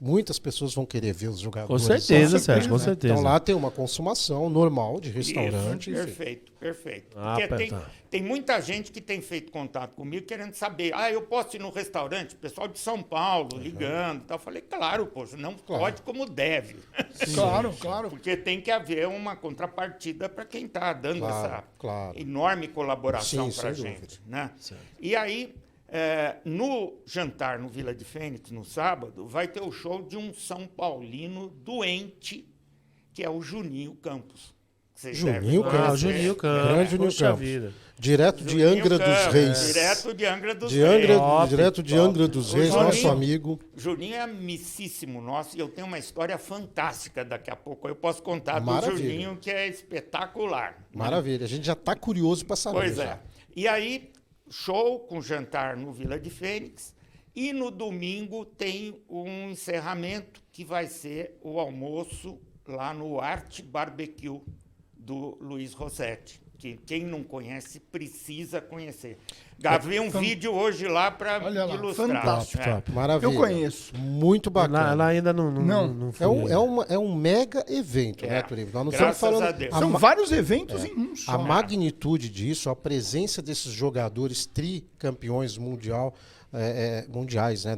muitas pessoas vão querer ver os Com jogadores. certeza, lá. Sérgio, com certeza. Então lá tem uma consumação normal de Isso, restaurante. enfim. perfeito. Ah, Porque tá. tem muita gente que tem feito contato comigo querendo saber, eu posso ir no restaurante? Pessoal de São Paulo ligando e tal. Eu falei, claro, poxa, não pode como deve. Claro. Porque tem que haver uma contrapartida para quem está dando essa enorme colaboração para a gente. Né? E aí, no jantar no Vila de Fênix, no sábado, vai ter o show de um São Paulino doente, que é o Juninho Campos. Juninho Campos. O Juninho Campos. Grande Juninho Poxa Campos. vida. Direto de Juninho Angra dos Campos, Reis. Direto de Angra dos Reis. Direto de Angra dos O Reis, Juninho- nosso amigo. Juninho é amicíssimo nosso e eu tenho uma história fantástica daqui a pouco. Eu posso contar Maravilha. do Juninho, que é espetacular. né? Maravilha. A gente já está curioso para saber. Pois já. é. E aí, show com jantar no Vila de Fênix. E no domingo tem um encerramento que vai ser o almoço lá no Arte Barbecue do Luiz Rossetti. Que quem não conhece precisa conhecer. Gravei um vídeo hoje lá para Olha lá, ilustrar. fantástico. Top. Maravilha. Eu conheço. Muito bacana. Lá ainda não Não. fui. É um mega evento, né, Turib? Nós não Graças estamos falando. a Deus. São vários eventos em um só. A magnitude disso, a presença desses jogadores tricampeões mundiais, né,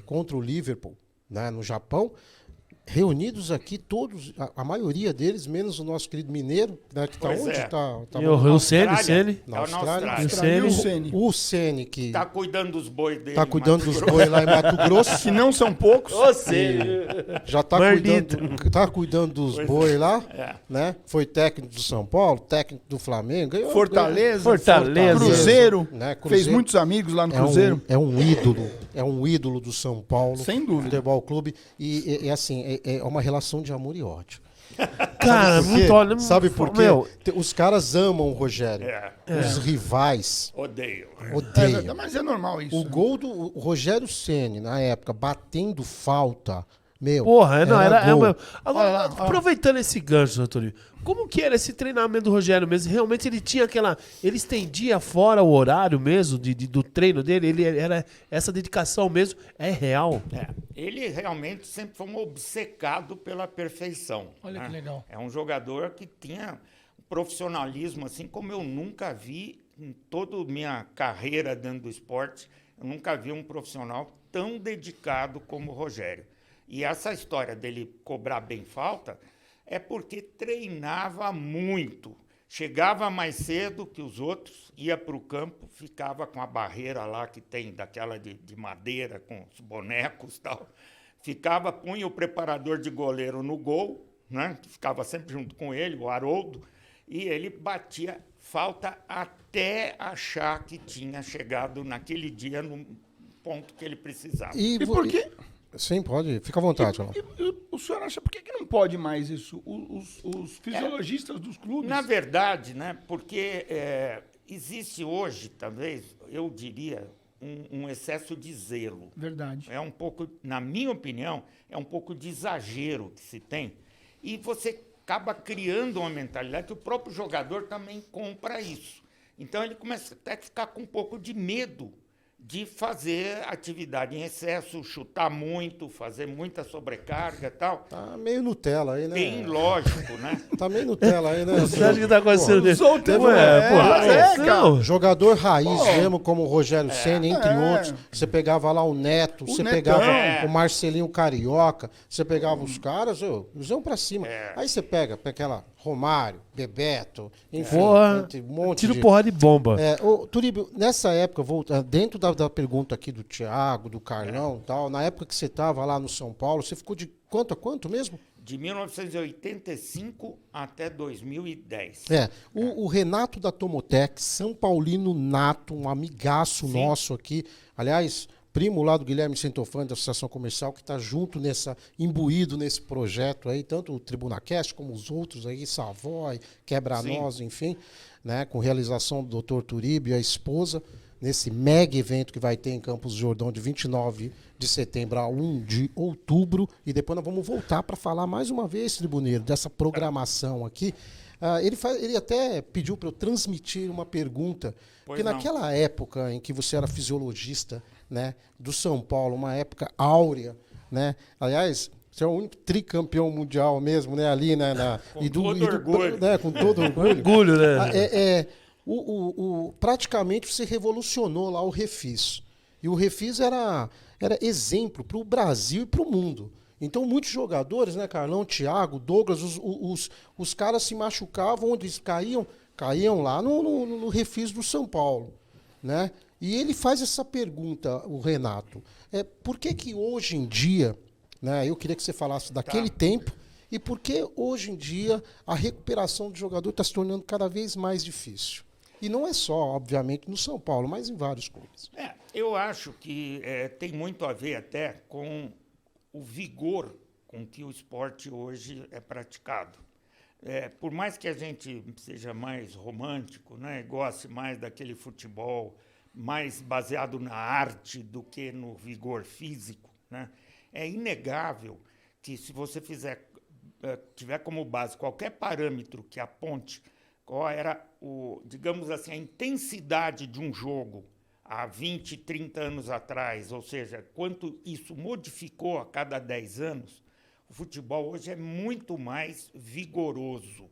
contra o Liverpool, né, no Japão, reunidos aqui todos, a maioria deles, menos o nosso querido Mineiro, né, que está Pois onde? é. Tá E o Ceni. Na Na Austrália. Austrália. O E Ceni. o Ceni. O Ceni, que Está cuidando dos bois dele. está cuidando Mato dos Grosso. bois lá em Mato Grosso, Que não são poucos. já está Marlito. cuidando dos bois lá, É. né? Foi técnico do São Paulo, técnico do Flamengo, ganhou, Fortaleza. né? Cruzeiro. Fez Cruzeiro. muitos amigos lá no Cruzeiro. É um ídolo do São Paulo. Sem dúvida. Futebol Clube. E assim, é uma relação de amor e ódio. Cara, Por quê? muito olha. Sabe por quê? Meu, Os caras amam o Rogério. Os rivais Odeio. odeiam. Mas é normal isso. O gol do o Rogério Ceni, na época, batendo falta, meu. porra, não, era. gol. Agora, Olha lá, aproveitando esse gancho, doutor Livio, como que era esse treinamento do Rogério mesmo? Realmente ele tinha aquela. Ele estendia fora o horário mesmo do treino dele? Ele era. Essa dedicação mesmo é real? Ele realmente sempre foi um obcecado pela perfeição. Olha né? que legal. É um jogador que tinha um profissionalismo assim como eu nunca vi em toda a minha carreira dentro do esporte. Eu nunca vi um profissional tão dedicado como o Rogério. E essa história dele cobrar bem falta é porque treinava muito. Chegava mais cedo que os outros, ia para o campo, ficava com a barreira lá que tem, daquela de madeira, com os bonecos e tal. Ficava, punha o preparador de goleiro no gol, né, que ficava sempre junto com ele, o Haroldo, e ele batia falta até achar que tinha chegado naquele dia no ponto que ele precisava. E por quê? Sim, pode. Fica à vontade, Alan. O senhor acha por que não pode mais isso? Os fisiologistas dos clubes. Na verdade, né, porque existe hoje, talvez, eu diria, um excesso de zelo. Verdade. É um pouco, na minha opinião, é um pouco de exagero que se tem. E você acaba criando uma mentalidade que o próprio jogador também compra isso. Então ele começa até a ficar com um pouco de medo de fazer atividade em excesso, chutar muito, fazer muita sobrecarga e tal. Tá meio Nutella aí, né? Bem lógico, né? Tá meio Nutella aí, né? Você acha que tá acontecendo desse? Usou o tempo, Não. Jogador raiz mesmo, como o Rogério Ceni, entre outros. Você pegava lá o Neto, você Netão. pegava o Marcelinho Carioca, você pegava os caras, eles iam pra cima. Aí você pega aquela Romário, Bebeto, enfim, Porra, um monte tiro de... porra de bomba. Turíbio, nessa época, dentro da pergunta aqui do Thiago, do Carlão e tal, na época que você estava lá no São Paulo, você ficou de quanto a quanto mesmo? De 1985 até 2010. O Renato da Tomotec, São Paulino nato, um amigaço nosso aqui, aliás, primo lá do Guilherme Centofani, da Associação Comercial, que está junto imbuído nesse projeto aí, tanto o TribunaCast como os outros aí, Savoy, Quebra-Nós, enfim, né, com realização do Dr. Turíbio e a esposa, nesse mega evento que vai ter em Campos do Jordão de 29 de setembro a 1 de outubro. E depois nós vamos voltar para falar mais uma vez, Tribuneiro, dessa programação aqui. Ele até pediu para eu transmitir uma pergunta, porque naquela época em que você era fisiologista, né, do São Paulo, uma época áurea, né? Aliás, você é o único tricampeão mundial mesmo, né? Ali, né? Com todo orgulho. Né, com todo orgulho. Orgulho, né? Praticamente você revolucionou lá o Refis. E o Refis era exemplo para o Brasil e para o mundo. Então, muitos jogadores, né, Carlão, Thiago, Douglas, os caras se machucavam, onde eles caíam lá no Refis do São Paulo, né? E ele faz essa pergunta, o Renato, por que hoje em dia, né, eu queria que você falasse daquele tempo, e por que hoje em dia a recuperação do jogador está se tornando cada vez mais difícil? E não é só, obviamente, no São Paulo, mas em vários clubes. Eu acho que tem muito a ver até com o vigor com que o esporte hoje é praticado. Por mais que a gente seja mais romântico, né, goste mais daquele futebol mais baseado na arte do que no vigor físico, né, é inegável que se você tiver como base qualquer parâmetro que aponte qual era, digamos assim, a intensidade de um jogo há 20, 30 anos atrás, ou seja, quanto isso modificou a cada 10 anos, o futebol hoje é muito mais vigoroso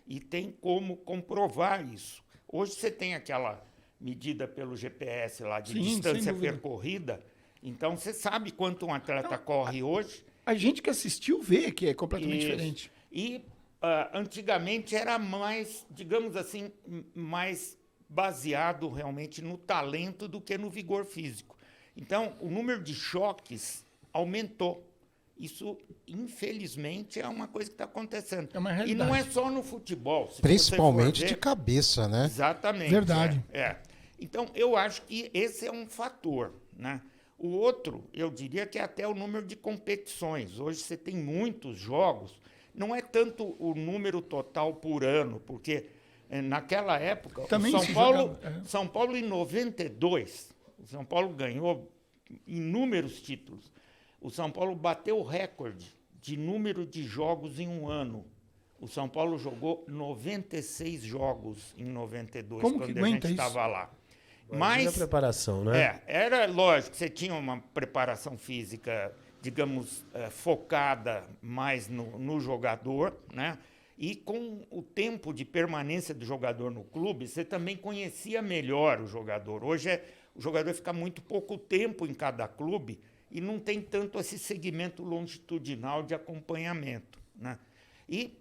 e tem como comprovar isso. Hoje você tem aquela medida pelo GPS lá de distância percorrida, então você sabe quanto um atleta corre hoje. A gente que assistiu vê que é completamente diferente. E antigamente era mais, digamos assim, mais baseado realmente no talento do que no vigor físico. Então, o número de choques aumentou. Isso, infelizmente, é uma coisa que está acontecendo. É uma realidade. E não é só no futebol. Principalmente de cabeça, né? Exatamente. Verdade. Então, eu acho que esse é um fator, né? O outro, eu diria que é até o número de competições. Hoje você tem muitos jogos. Não é tanto o número total por ano, porque naquela época, também São Paulo em 92, o São Paulo ganhou inúmeros títulos. O São Paulo bateu o recorde de número de jogos em um ano. O São Paulo jogou 96 jogos em 92, quando a gente estava lá. Mas a preparação, né? Era lógico, você tinha uma preparação física, digamos, focada mais no jogador, né? E com o tempo de permanência do jogador no clube, você também conhecia melhor o jogador. Hoje o jogador fica muito pouco tempo em cada clube e não tem tanto esse segmento longitudinal de acompanhamento, né? E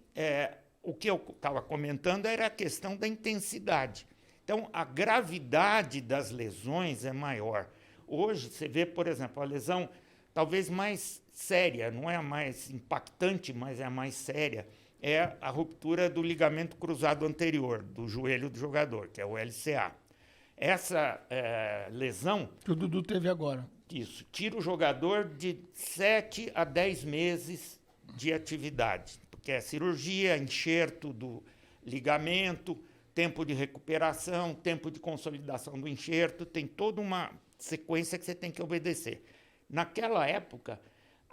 o que eu estava comentando era a questão da intensidade. Então, a gravidade das lesões é maior. Hoje, você vê, por exemplo, a lesão talvez mais séria, não é a mais impactante, mas é a mais séria, é a ruptura do ligamento cruzado anterior, do joelho do jogador, que é o LCA. Essa lesão... Que o Dudu teve agora. Isso, tira o jogador de 7 a 10 meses de atividade, porque é cirurgia, enxerto do ligamento, tempo de recuperação, tempo de consolidação do enxerto, tem toda uma sequência que você tem que obedecer. Naquela época,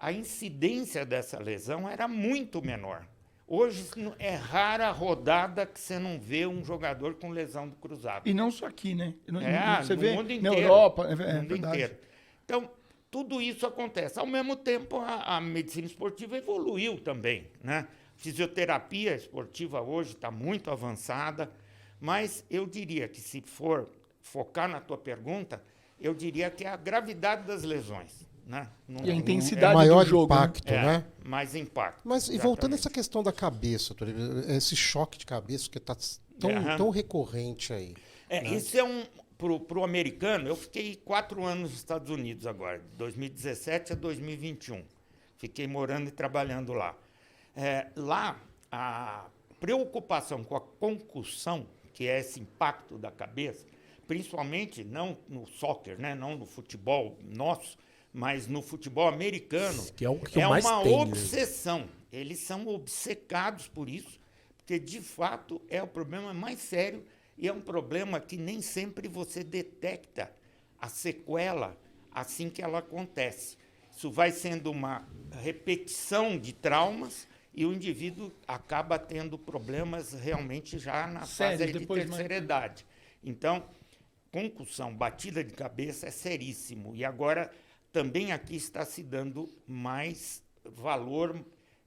a incidência dessa lesão era muito menor. Hoje é rara a rodada que você não vê um jogador com lesão do cruzado. E não só aqui, né? Você vê mundo inteiro, na Europa, no mundo inteiro. Então, tudo isso acontece. Ao mesmo tempo, a medicina esportiva evoluiu também, né? Fisioterapia esportiva hoje está muito avançada, mas eu diria que, se for focar na tua pergunta, eu diria que é a gravidade das lesões, né? E a intensidade maior do jogo, impacto, né? Mais impacto. Mas e voltando a essa questão da cabeça, esse choque de cabeça que está tão recorrente aí. Né? Isso é para o americano, eu fiquei 4 anos nos Estados Unidos agora, de 2017 a 2021. Fiquei morando e trabalhando lá. Lá, a preocupação com a concussão, que é esse impacto da cabeça, principalmente não no soccer, né, não no futebol nosso, mas no futebol americano, que é o que mais uma tem, obsessão. Né? Eles são obcecados por isso, porque, de fato, é o problema mais sério e é um problema que nem sempre você detecta a sequela assim que ela acontece. Isso vai sendo uma repetição de traumas e o indivíduo acaba tendo problemas realmente já na fase de terceira idade. Então, concussão, batida de cabeça é seríssimo. E agora também aqui está se dando mais valor,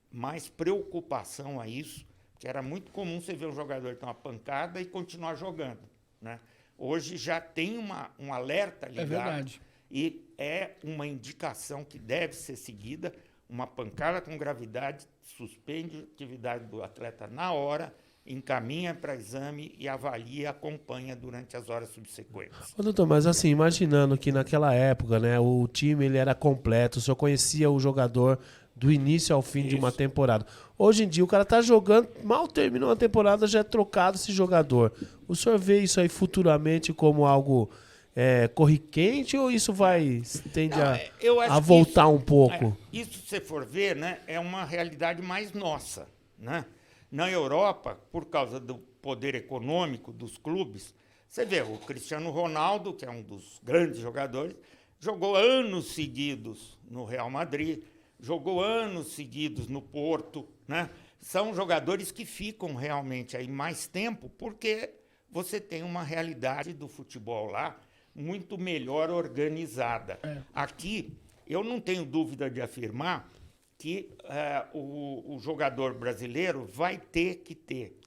mais preocupação a isso, que era muito comum você ver um jogador ter uma pancada e continuar jogando, né? Hoje já tem um alerta ligado. É verdade. E é uma indicação que deve ser seguida. Uma pancada com gravidade suspende a atividade do atleta na hora, encaminha para exame e avalia e acompanha durante as horas subsequentes. Ô, doutor, mas assim, imaginando que naquela época, né, o time ele era completo, o senhor conhecia o jogador do início ao fim de uma temporada. Hoje em dia o cara tá jogando, mal terminou uma temporada, já é trocado esse jogador. O senhor vê isso aí futuramente como algo corriquente ou isso tende a voltar um pouco? Isso, se você for ver, né, é uma realidade mais nossa, né? Na Europa, por causa do poder econômico dos clubes, você vê o Cristiano Ronaldo, que é um dos grandes jogadores, jogou anos seguidos no Real Madrid, jogou anos seguidos no Porto, né? São jogadores que ficam realmente aí mais tempo, porque você tem uma realidade do futebol lá muito melhor organizada. Aqui, eu não tenho dúvida de afirmar que o jogador brasileiro vai ter que ter,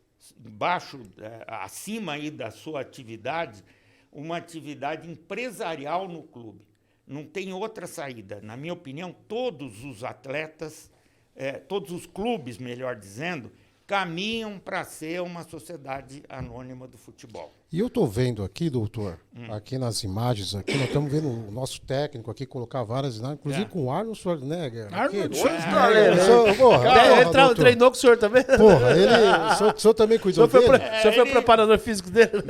acima aí da sua atividade, uma atividade empresarial no clube. Não tem outra saída. Na minha opinião, todos os atletas, todos os clubes, melhor dizendo, caminham para ser uma sociedade anônima do futebol. E eu estou vendo aqui, doutor, aqui nas imagens, aqui, nós estamos vendo o nosso técnico aqui colocar várias imagens, inclusive com o Arnold Schwarzenegger. Arnold Treinou com o senhor também? Porra, o senhor também cuidou dele? O senhor foi o preparador físico dele?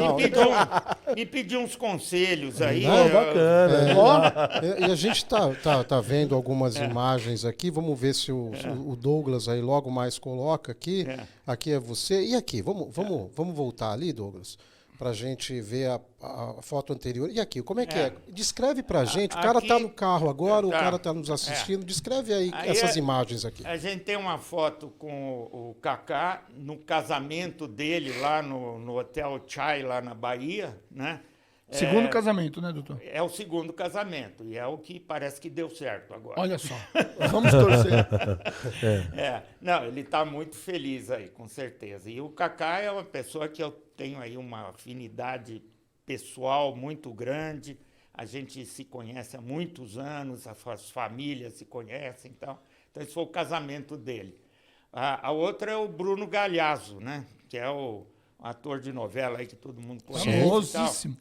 Me pediu uns conselhos aí. Bacana. E a gente tá vendo algumas imagens aqui, vamos ver se o Douglas aí logo mais coloca aqui. Aqui é você. E aqui, vamos voltar ali, Douglas, para a gente ver a foto anterior. E aqui, como é que é? Descreve para a gente. O cara está no carro agora, o cara está nos assistindo. Descreve aí essas imagens aqui. A gente tem uma foto com o Kaká no casamento dele lá no Hotel Chai, lá na Bahia, né? Segundo casamento, né, doutor? É o segundo casamento, e é o que parece que deu certo agora. Olha só, vamos torcer. Não, ele está muito feliz aí, com certeza. E o Kaká é uma pessoa que eu tenho aí uma afinidade pessoal muito grande. A gente se conhece há muitos anos, as famílias se conhecem, então esse foi o casamento dele. A outra é o Bruno Galhaço, né, que é o ator de novela aí que todo mundo conhece. Famosíssimo.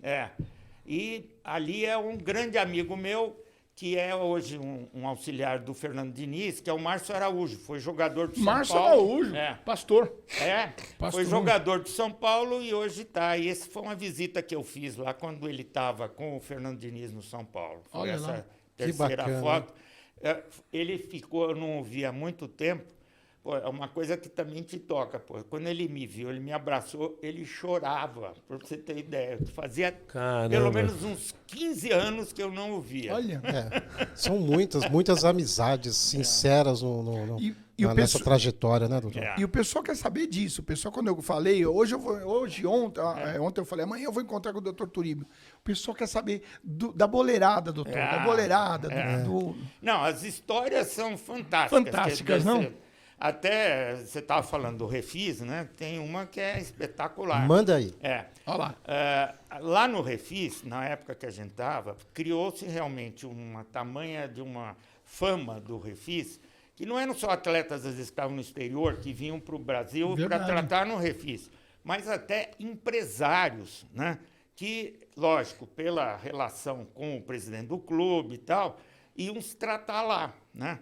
E ali é um grande amigo meu, que é hoje um auxiliar do Fernando Diniz, que é o Márcio Araújo. Foi jogador do São Paulo. Márcio Araújo, pastor. Foi jogador do São Paulo e hoje está. E essa foi uma visita que eu fiz lá quando ele estava com o Fernando Diniz no São Paulo. Foi Olha essa lá. terceira foto. Ele ficou, eu não o vi há muito tempo. Pô, é uma coisa que também te toca, pô. Quando ele me viu, ele me abraçou, ele chorava, para você ter ideia. Fazia pelo menos uns 15 anos que eu não o via. Olha. São muitas amizades sinceras nessa trajetória, né, doutor? E o pessoal quer saber disso. O pessoal, quando eu falei, ontem eu falei, amanhã eu vou encontrar com o doutor Turíbio. O pessoal quer saber da boleirada, doutor. Da boleirada. Não, as histórias são fantásticas. Fantásticas, não? Até, você estava falando do Refis, né? Tem uma que é espetacular. Manda aí. Olha lá. Lá no Refis, na época que a gente estava, criou-se realmente uma tamanha de uma fama do Refis, que não eram só atletas, às vezes, que estavam no exterior, que vinham para o Brasil para tratar no Refis, mas até empresários, né? Que, lógico, pela relação com o presidente do clube e tal, iam se tratar lá, né?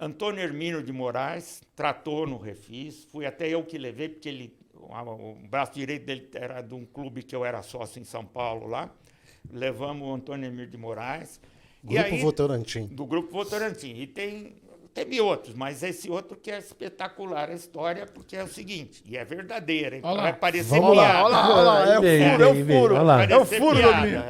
Antônio Hermínio de Moraes tratou no Refis, fui até eu que levei, porque o braço direito dele era de um clube que eu era sócio em São Paulo lá. Levamos o Antônio Hermínio de Moraes. Grupo Votorantim. Do Grupo Votorantim. E teve outros, mas esse outro que é espetacular a história, porque é o seguinte, e é verdadeira, hein? Vai parecer piada. Olha lá, é o furo. É o furo, Domingo.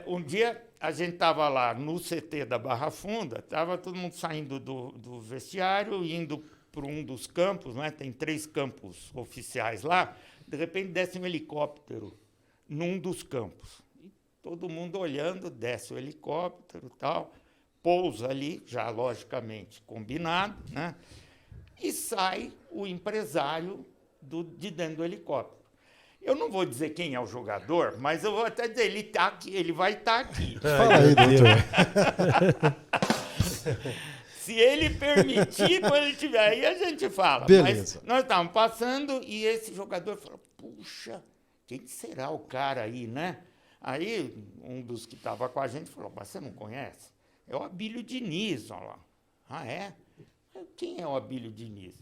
Um dia a gente estava lá no CT da Barra Funda, estava todo mundo saindo do vestiário, indo para um dos campos, né? Tem 3 campos oficiais lá, de repente desce um helicóptero num dos campos. E todo mundo olhando, desce o helicóptero e tal, pousa ali, já logicamente combinado, né? E sai o empresário de dentro do helicóptero. Eu não vou dizer quem é o jogador, mas eu vou até dizer, ele tá aqui, ele vai estar aqui. Fala aí, doutor. Se ele permitir, quando ele estiver aí, a gente fala. Beleza. Mas nós estávamos passando e esse jogador falou, puxa, quem será o cara aí, né? Aí um dos que estava com a gente falou, mas você não conhece? É o Abílio Diniz, olha lá. Ah, é? Quem é o Abílio Diniz?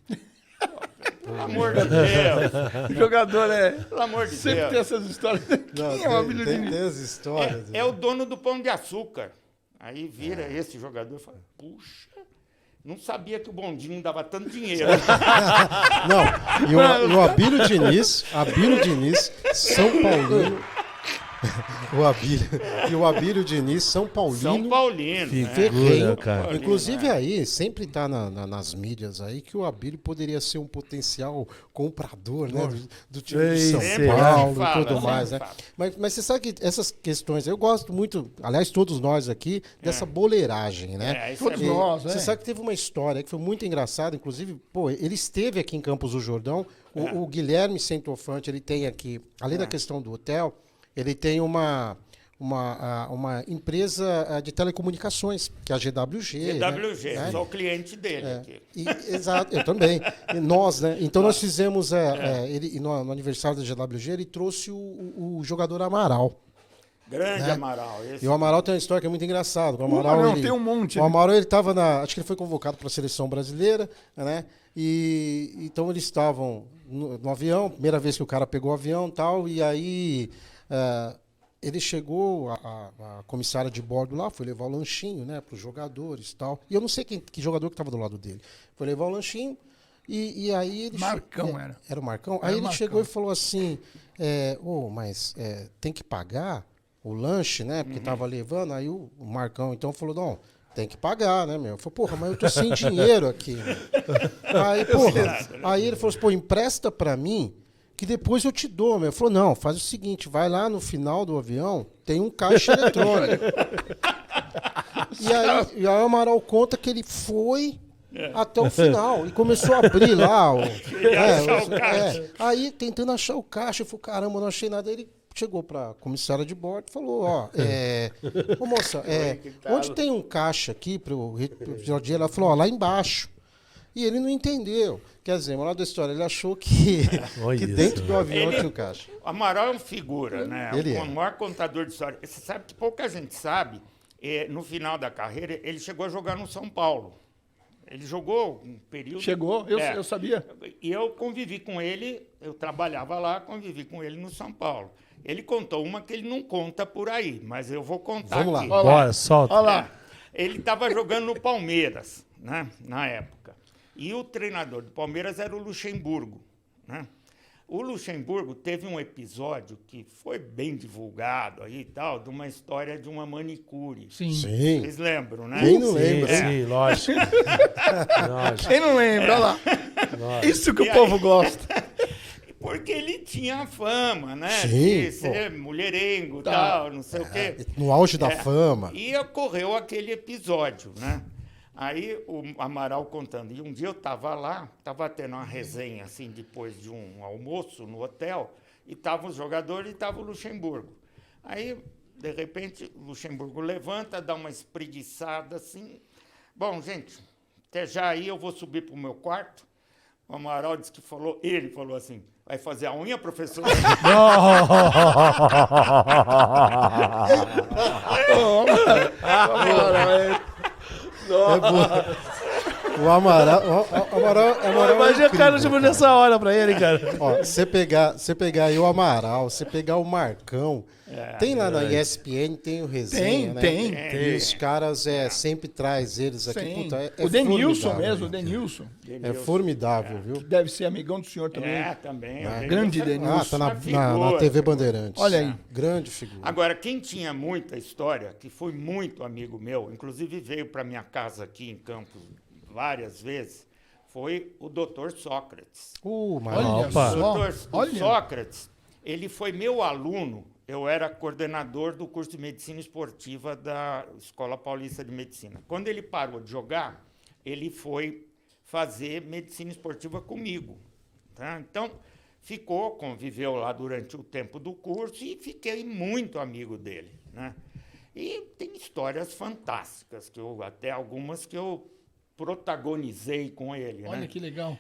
Pelo amor de Deus. O jogador Pelo amor de sempre Deus. tem essas histórias. Não, Quem é o Abílio tem Diniz? as histórias. É o dono do Pão de Açúcar. Aí vira esse jogador e fala, puxa, não sabia que o bondinho dava tanto dinheiro. Não, e o Abílio Diniz, São Paulino. O Abílio Diniz, São Paulino. São Paulino. Fica. né? Ferrenho. cara. Inclusive aí, sempre tá nas mídias aí que o Abílio poderia ser um potencial comprador, né? Do time de São Sempre Paulo fala, e tudo mais, né? sempre fala. Mas você sabe que essas questões, eu gosto muito, aliás, todos nós aqui, dessa boleiragem, né? Isso Todos é bom. nós, Você né? sabe que teve uma história que foi muito engraçada, inclusive, pô, ele esteve aqui em Campos do Jordão, o Guilherme Centofante, ele tem aqui, além da questão do hotel, ele tem uma empresa de telecomunicações, que é a GWG. GWG, né? sou cliente dele aqui. Exato, eu também. E nós, né? Então nós fizemos, ele, no aniversário da GWG, ele trouxe o jogador Amaral. Grande né? Amaral. Esse E o Amaral tem uma história que é muito engraçada. O Amaral, não, tem um monte. O Amaral, ele estava acho que ele foi convocado para a seleção brasileira, né? E então eles estavam no avião, primeira vez que o cara pegou o avião e tal, e aí ele chegou, a comissária de bordo lá, foi levar o lanchinho, né, para os jogadores e tal. E eu não sei que jogador que estava do lado dele. Foi levar o lanchinho e aí ele... Marcão era. Era o Marcão? Era Aí o ele Marcão. chegou e falou assim, mas tem que pagar o lanche, né, porque tava levando. Aí o Marcão então falou, não, tem que pagar, né, meu? Eu falei, porra, mas eu tô sem dinheiro aqui. Aí, porra, aí ele falou assim, pô, empresta pra mim que depois eu te dou, meu. Ele falou, não, faz o seguinte, vai lá no final do avião, tem um caixa eletrônico. E aí o Amaral conta que ele foi até o final e começou a abrir lá. achar o caixa. Aí, tentando achar o caixa, eu falei, caramba, não achei nada. Ele chegou para a comissária de bordo e falou, ô moça, onde tem um caixa aqui para o Jardim? Ela falou, lá embaixo. E ele não entendeu. Quer dizer, moral da história, ele achou que dentro do avião tinha um caixa. O Amaral é um figura, né? Ele O maior contador de história. Você sabe que pouca gente sabe, no final da carreira, ele chegou a jogar no São Paulo. Ele jogou um período... Chegou? Eu sabia. E eu convivi com ele, eu trabalhava lá, convivi com ele no São Paulo. Ele contou uma que ele não conta por aí, mas eu vou contar Vamos lá. aqui. Bora, solta. Olha lá. Ele estava jogando no Palmeiras, né, na época. E o treinador do Palmeiras era o Luxemburgo, né? O Luxemburgo teve um episódio que foi bem divulgado aí e tal, de uma história de uma manicure. Sim. Sim. Vocês lembram, né? Quem não Sim, lembra? sim, lógico. Lógico. Quem não lembra? Olha lá. Isso que E o povo aí? gosta. Porque ele tinha fama, né? Sim, De ser mulherengo e tal, não sei o quê. No auge da fama. E ocorreu aquele episódio, né? Aí o Amaral contando. E um dia eu estava lá, estava tendo uma resenha, assim, depois de um almoço no hotel, e estavam os jogadores e estava o Luxemburgo. Aí, de repente, o Luxemburgo levanta, dá uma espreguiçada, assim. Bom, gente, até já aí eu vou subir para o meu quarto. O Amaral disse que ele falou assim, vai fazer a unha, professor? O Amaral Imagina o cara chamando nessa hora pra ele, cara. Ó, você pegar aí o Amaral, você pegar o Marcão, tem lá na ESPN, tem o resenha, né? Tem. E os caras sempre traz eles aqui. Sim. Puta, O Denilson formidável, mesmo, o gente. Denilson. É formidável, viu? Deve ser amigão do senhor também. Também. Grande Denilson. Ah, tá na figura. TV Bandeirantes. Olha aí. Grande figura. Agora, quem tinha muita história, que foi muito amigo meu, inclusive veio para minha casa aqui em Campos várias vezes, foi o Dr. Sócrates. Olha Maravilha. Opa. só. O Olha. Sócrates, ele foi meu aluno eu era coordenador do curso de Medicina Esportiva da Escola Paulista de Medicina. Quando ele parou de jogar, ele foi fazer Medicina Esportiva comigo. Tá? Então, conviveu lá durante o tempo do curso e fiquei muito amigo dele, né? E tem histórias fantásticas, até algumas que eu protagonizei com ele. Olha, né? que legal.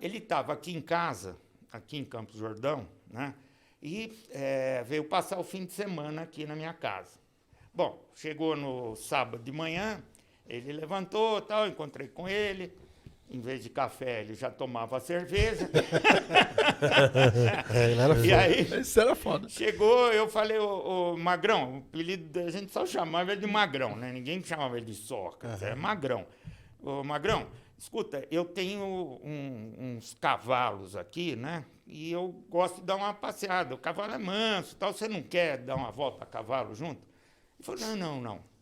Ele estava aqui em casa, aqui em Campos do Jordão, né? E veio passar o fim de semana aqui na minha casa. Bom, chegou no sábado de manhã, ele levantou, tal, encontrei com ele. Em vez de café, ele já tomava cerveja. Ele era E aí, Isso era foda. chegou, eu falei, ô Magrão, o apelido a gente só chamava ele de Magrão, né? Ninguém chamava ele de Sócrates, é Magrão. Ô Magrão, escuta, eu tenho uns cavalos aqui, né? E eu gosto de dar uma passeada. O cavalo é manso, tal. Você não quer dar uma volta a cavalo junto? Ele falou, não.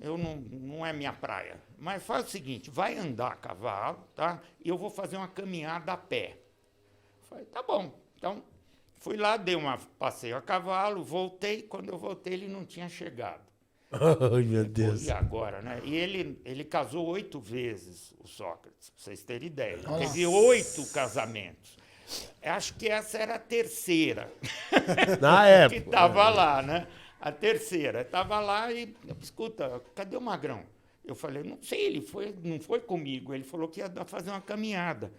Eu não é minha praia. Mas faz o seguinte, vai andar a cavalo, tá? E eu vou fazer uma caminhada a pé. Falei, tá bom. Então, fui lá, dei uma passeio a cavalo, voltei. Quando eu voltei, ele não tinha chegado. Ai, meu Deus. E agora, né? E ele casou 8 vezes, o Sócrates, pra vocês terem ideia. Ele teve 8 casamentos. Acho que essa era a terceira Na que época. estava lá, né? A terceira. Estava lá e, escuta, cadê o Magrão? Eu falei, não sei, não foi comigo. Ele falou que ia fazer uma caminhada.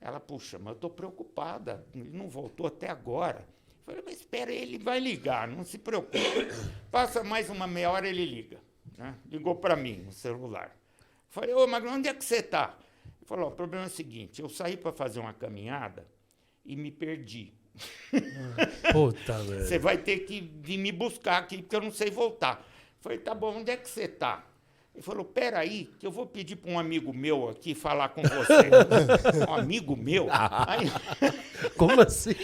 Ela, puxa, mas eu estou preocupada. Ele não voltou até agora. Eu falei, mas espera, ele vai ligar, não se preocupe. Passa mais uma meia hora, ele liga. Né? Ligou para mim no celular. Eu falei, ô Magrão, onde é que você está? Ele falou, o problema é o seguinte, eu saí para fazer uma caminhada e me perdi. Puta, velho. Você vai ter que vir me buscar aqui, porque eu não sei voltar. Eu falei, tá bom, onde é que você está? Ele falou, peraí, que eu vou pedir para um amigo meu aqui falar com você. Um amigo meu? Aí, Como assim?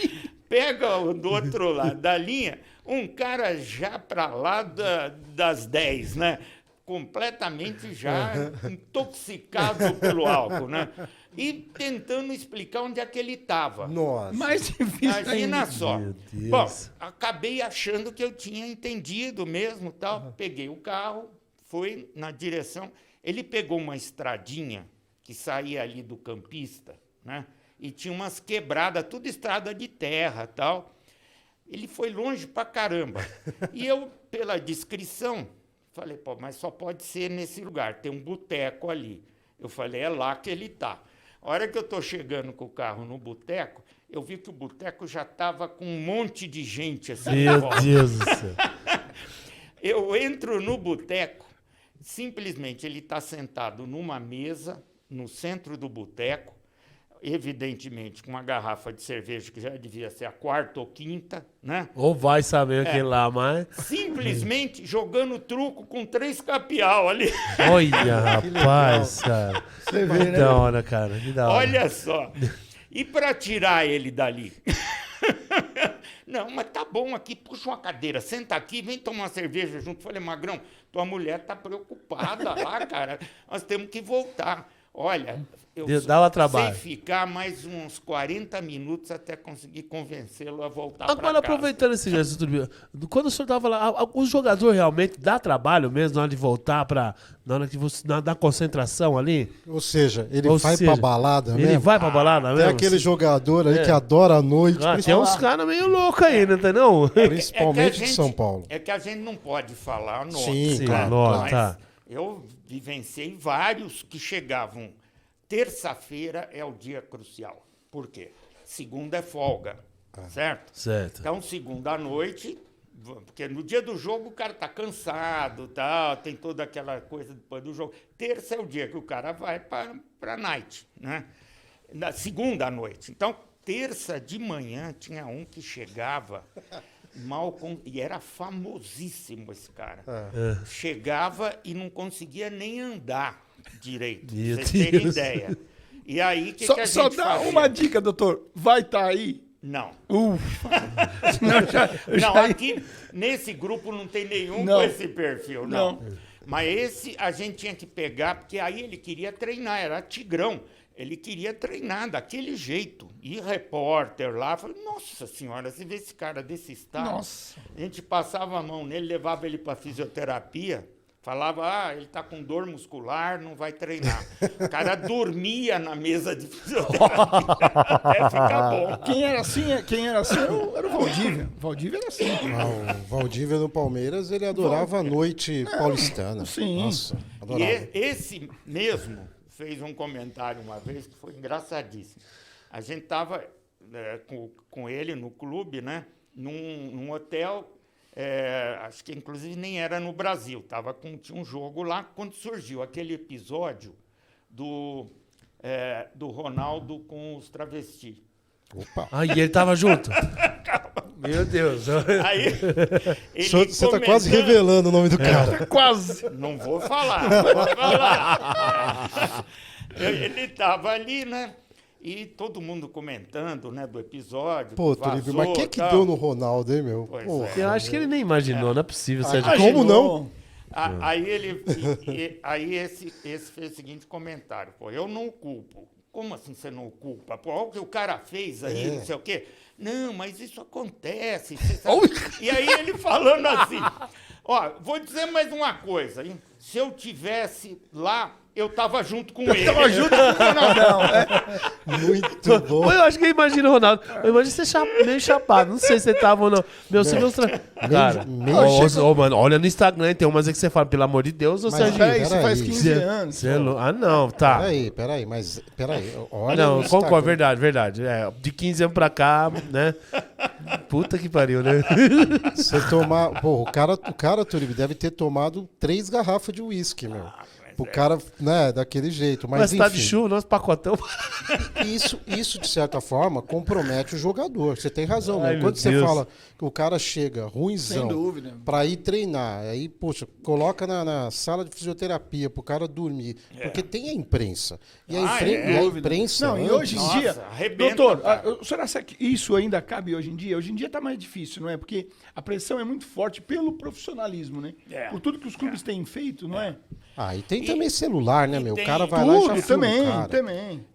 pega do outro lado da linha, um cara já para lá das 10, né? Completamente já intoxicado pelo álcool, né? E tentando explicar onde é que ele estava. Nossa. Mais difícil Imagina ainda. só. Meu Deus. Bom, acabei achando que eu tinha entendido mesmo, tal. Peguei o carro, fui na direção. Ele pegou uma estradinha que saía ali do Campista, né? E tinha umas quebradas, tudo estrada de terra, tal. Ele foi longe pra caramba. E eu, pela descrição, falei, pô, mas só pode ser nesse lugar, tem um boteco ali. Eu falei, é lá que ele tá. A hora que eu estou chegando com o carro no boteco, eu vi que o boteco já estava com um monte de gente assim. em Meu volta. Deus do céu. Eu entro no boteco, simplesmente ele está sentado numa mesa, no centro do boteco, evidentemente com uma garrafa de cerveja que já devia ser a 4ª ou 5ª, né? Ou vai saber aquele lá, mas... Simplesmente jogando truco com 3 capial ali. Olha, rapaz, cara. Você vê, Que né? da hora, cara. Que da hora. Olha só. E para tirar ele dali? Não, mas tá bom aqui, puxa uma cadeira, senta aqui, vem tomar uma cerveja junto. Falei, Magrão, tua mulher tá preocupada lá, cara. Nós temos que voltar. Olha, eu Dava trabalho. sei ficar mais uns 40 minutos até conseguir convencê-lo a voltar para Agora, casa. aproveitando esse gesto, Turbino, quando o senhor estava lá, o jogador realmente dá trabalho mesmo na hora de voltar na hora que você, da concentração ali? Ou seja, ele Ou vai seja, pra balada Ele mesmo? vai pra balada Tem mesmo? aquele jogador aí que adora a noite, Ah, tem uns caras meio loucos aí, não tem não? principalmente de São Paulo. É que a gente não pode falar nome. Sim, Sim, claro, nome, Mas tá. eu vivenciei vários que chegavam. Terça-feira é o dia crucial. Por quê? Segunda é folga, certo? Certo. Então, segunda à noite, porque no dia do jogo o cara tá cansado, tal, tem toda aquela coisa depois do jogo. Terça é o dia que o cara vai para night, né? Na segunda à noite. Então, terça de manhã tinha um que chegava e era famosíssimo esse cara. Chegava e não conseguia nem andar direito, Meu pra vocês terem Deus. ideia. E aí, o que a Só gente dá fazia? uma dica, doutor. Vai estar aí? Não. Ufa. Senão eu Não, já- aqui, nesse grupo, não tem nenhum Não. com esse perfil, não. Não. Mas esse a gente tinha que pegar, porque aí ele queria treinar, era tigrão. ele queria treinar daquele jeito. E repórter lá, falou, nossa senhora, você vê esse cara desse estado? Nossa. A gente passava a mão nele, levava ele para fisioterapia, falava, ele está com dor muscular, não vai treinar. O cara dormia na mesa de fisioterapia até ficar bom. Quem era assim era o Valdívia. O Valdívia era assim. O Valdívia no Palmeiras, ele adorava a noite paulistana. sim. Nossa, E adorava. esse mesmo fez um comentário uma vez que foi engraçadíssimo. A gente estava com ele no clube, né, num hotel, acho que inclusive nem era no Brasil, tinha um jogo lá, quando surgiu aquele episódio do Ronaldo com os travestis. Opa. Aí ele tava junto. Meu Deus. Aí, ele Você está quase comentando- revelando o nome do cara. Quase. Não vou falar, não vou falar. Ele estava ali, né? E todo mundo comentando, né, do episódio. Pô, que Toribio, vazou, mas que tal. deu no Ronaldo, hein, meu? Pois Porra. é. Eu acho que ele nem imaginou, não é possível, Sérgio. Como não? Aí aí esse fez o seguinte comentário, pô, eu não o culpo. Como assim você não o culpa? Pô, olha o que o cara fez aí, não sei o quê. Não, mas isso acontece. Você sabe? E aí ele falando assim, ó, vou dizer mais uma coisa, hein? Se eu tivesse lá, eu tava junto com ele. Tava junto com o Ronaldão. Muito bom. Pô, eu acho que eu imagino o Ronaldo. Eu imagino você meio chapado. Não sei se você tava ou não. Meu, você viu os Cara, mano, olha no Instagram, tem umas aí que você fala, pelo amor de Deus, ô Mas Serginho. Peraí, isso Peraí. faz 15 anos. Você é louco. Ah, não, tá. Peraí, mas peraí. Olha Não, no Instagram. concordo, verdade. De 15 anos pra cá, né? Puta que pariu, né? Você tomar. Pô, o cara, Toribio, deve ter tomado 3 garrafas de uísque, meu. O cara, né, daquele jeito. Mas, Mas tá enfim, de chuva, nosso pacotão. isso, de certa forma, compromete o jogador. Você tem razão, Ai, né? meu Quando você Deus. fala que o cara chega ruinzão Sem dúvida. pra ir treinar, aí, poxa, coloca na sala de fisioterapia pro cara dormir. Porque tem a imprensa. E a imprensa. Não, e antes- hoje em Nossa, dia. arrebenta, Doutor, cara. o senhor acha que isso ainda cabe hoje em dia? Hoje em dia tá mais difícil, não é? Porque a pressão é muito forte pelo profissionalismo, né? É. Por tudo que os clubes têm feito, não é? Ah, e tem também celular, né, e meu? O tem cara vai lá e já Tudo, filma o também, cara. também.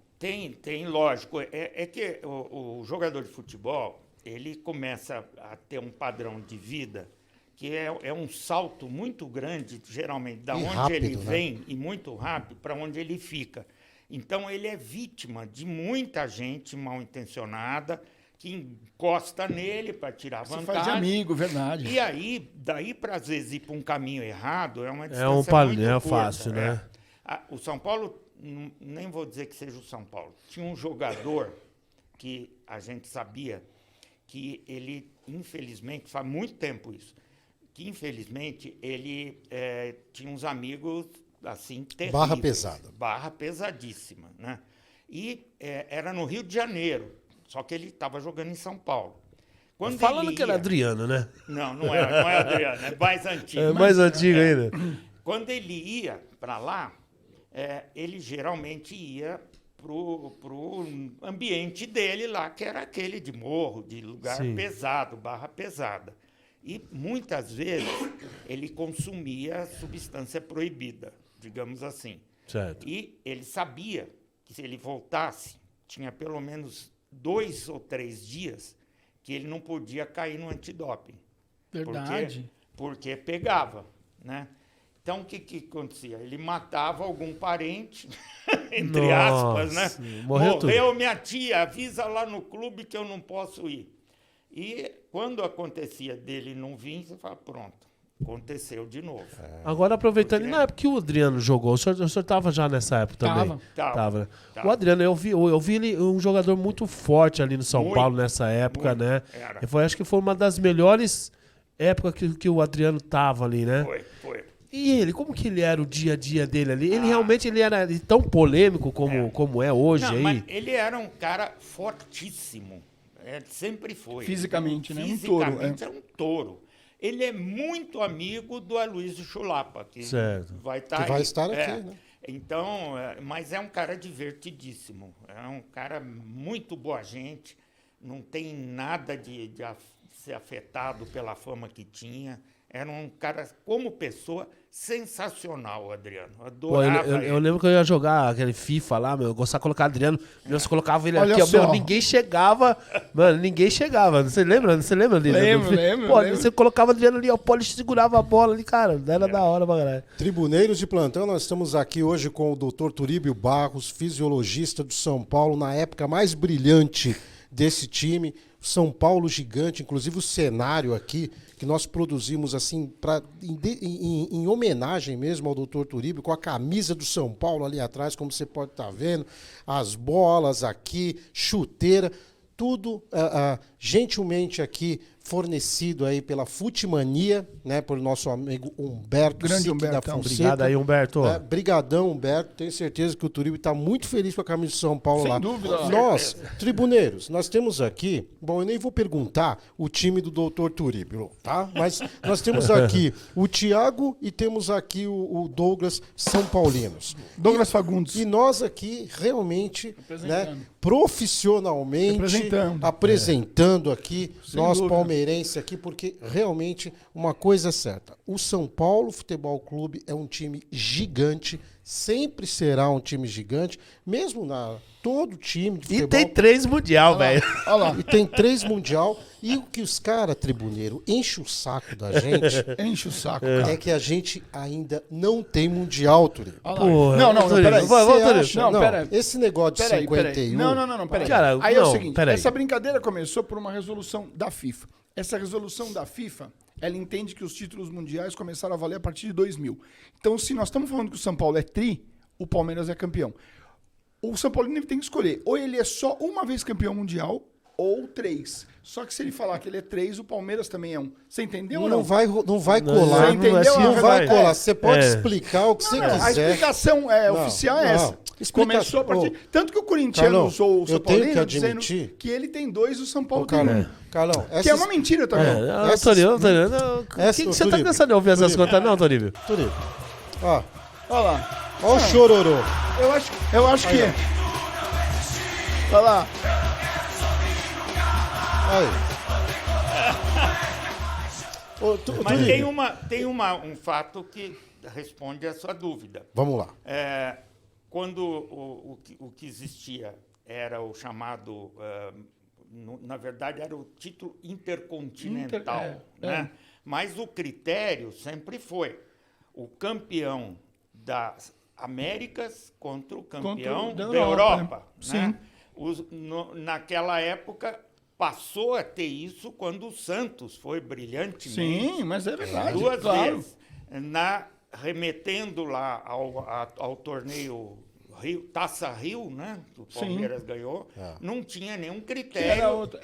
Tem, lógico. É que o jogador de futebol, ele começa a ter um padrão de vida que é um salto muito grande, geralmente, da E onde rápido, ele né? vem, e muito rápido, para onde ele fica. Então, ele é vítima de muita gente mal intencionada que encosta nele para tirar Você vantagem. faz de amigo, verdade. E aí, daí para às vezes ir para um caminho errado, é uma É distância um palhinho, muito é curta, fácil, né? O São Paulo, nem vou dizer que seja o São Paulo, tinha um jogador que a gente sabia que ele, infelizmente, faz muito tempo isso, que infelizmente ele tinha uns amigos assim terríveis. Barra pesada. Barra pesadíssima, né? E era no Rio de Janeiro, só que ele estava jogando em São Paulo. Quando Falando ele que era ia- Adriano, né? não é Adriano, é mais antigo. É mais antigo ainda. Quando ele ia para lá, ele geralmente ia pro ambiente dele lá, que era aquele de morro, de lugar Sim. pesado, barra pesada. E muitas vezes ele consumia substância proibida, digamos assim. Certo. E ele sabia que se ele voltasse, tinha pelo menos 2 ou 3 dias que ele não podia cair no antidoping. Verdade. Porque pegava, né? Então, o que acontecia? Ele matava algum parente, entre Nossa, aspas, né? morreu tudo. Minha tia, avisa lá no clube que eu não posso ir. E quando acontecia dele não vir, você fala, pronto, aconteceu de novo. Agora, aproveitando, Porque- na época que o Adriano jogou, o senhor estava já nessa época também? Tava. Né? O Adriano, eu vi ele um jogador muito forte ali no São Muito, Paulo nessa época, muito. né? Era. Acho que foi uma das melhores épocas que o Adriano tava ali, né? Foi. E ele, como que ele era o dia a dia dele ali? Ele realmente era tão polêmico como é hoje Não, aí? mas ele era um cara fortíssimo. Sempre foi. Fisicamente, né? Um touro, Fisicamente era um touro. Ele é muito amigo do Aloysio Chulapa, que Certo. vai estar Que vai estar aqui, né? Então, mas é um cara divertidíssimo. É um cara muito boa gente. Não tem nada de ser afetado pela fama que tinha. Era um cara, como pessoa, sensacional, Adriano. Pô, Adorava eu ele. lembro que eu ia jogar aquele FIFA lá, meu. Eu gostava de colocar Adriano. Você colocava ele Olha aqui, ó. só. Meu, ninguém chegava. Mano, ninguém chegava. Você lembra? Você lembra dele? Lembro. Pô, você colocava Adriano ali, ó. Pô, ele segurava a bola ali, cara. Era da hora pra caralho. Tribuneiros de plantão, nós estamos aqui hoje com o Dr. Turíbio Barros, fisiologista do São Paulo, na época mais brilhante desse time. São Paulo gigante, inclusive o cenário aqui que nós produzimos assim em homenagem mesmo ao Dr. Turíbio, com a camisa do São Paulo ali atrás, como você pode estar vendo, as bolas aqui, chuteira, tudo gentilmente aqui fornecido aí pela Futimania, né, por nosso amigo Humberto Grande Sique da Humbertão. Fonseca. Obrigado aí, Humberto. Brigadão, Humberto. Tenho certeza que o Turíbio está muito feliz com a camisa de São Paulo Sem lá. dúvida. Nós, tribuneiros, nós temos aqui... Bom, eu nem vou perguntar o time do Dr. Turíbio, tá? Mas nós temos aqui o Thiago e temos aqui o Douglas São Paulinos. Douglas Fagundes. E nós aqui realmente, né, profissionalmente apresentando aqui, nós dúvida. palmeirenses aqui, porque realmente uma coisa é certa. O São Paulo Futebol Clube é um time gigante, sempre será um time gigante, mesmo todo time de E futebol. tem 3 mundial, velho. Olha lá. E tem 3 mundial. E o que os caras, tribuneiro, enchem o saco da gente Enche o saco, cara. é que a gente ainda não tem mundial, Turíbio. Olha lá. Porra, Não, Turíbio, peraí. vai, Você Turíbio. acha? Não, pera aí. Esse negócio de Peraí. 51... Não, peraí. Cara, aí é o não, seguinte, peraí. essa brincadeira começou por uma resolução da FIFA. Essa resolução da FIFA, ela entende que os títulos mundiais começaram a valer a partir de 2000. Então, se nós estamos falando que o São Paulo é tri, o Palmeiras é campeão. O São Paulo tem que escolher, ou ele é só uma vez campeão mundial, ou 3. Só que se ele falar que ele é 3, o Palmeiras também é 1. Você entendeu ou não? Não vai Não, colar. Você entendeu? Não a vai verdade? colar. Você pode É. explicar o que você Não, a quiser. explicação Não, oficial é não. essa. Começou a partir... Ô, Tanto que o corintiano Carlão, usou o São eu tenho Paulino que dizendo admitir- que ele tem 2 e o São Paulo Ô, tem 1. Carlão, Que é uma mentira também. Antônio, não. Essa- Que ô, você tá Turíbio, cansado de ouvir essas Turíbio. contas, não, Toríbio? Turíbio. Ó, Olha lá. ó o chororô. Eu acho que... Olha lá. Aí. Ô, Mas Turíbio, tem um fato que responde a sua dúvida. vamos lá. Quando o que existia era o chamado, na verdade, era o título intercontinental. Né? Mas o critério sempre foi o campeão das Américas contra o campeão da da Europa. Europa. Sim. Né? Naquela época, passou a ter isso quando o Santos foi brilhantemente. Sim, mas é verdade. Duas claro. vezes. Remetendo lá ao torneio Rio, Taça Rio, né? Que o Palmeiras ganhou, não tinha nenhum critério. Era outro.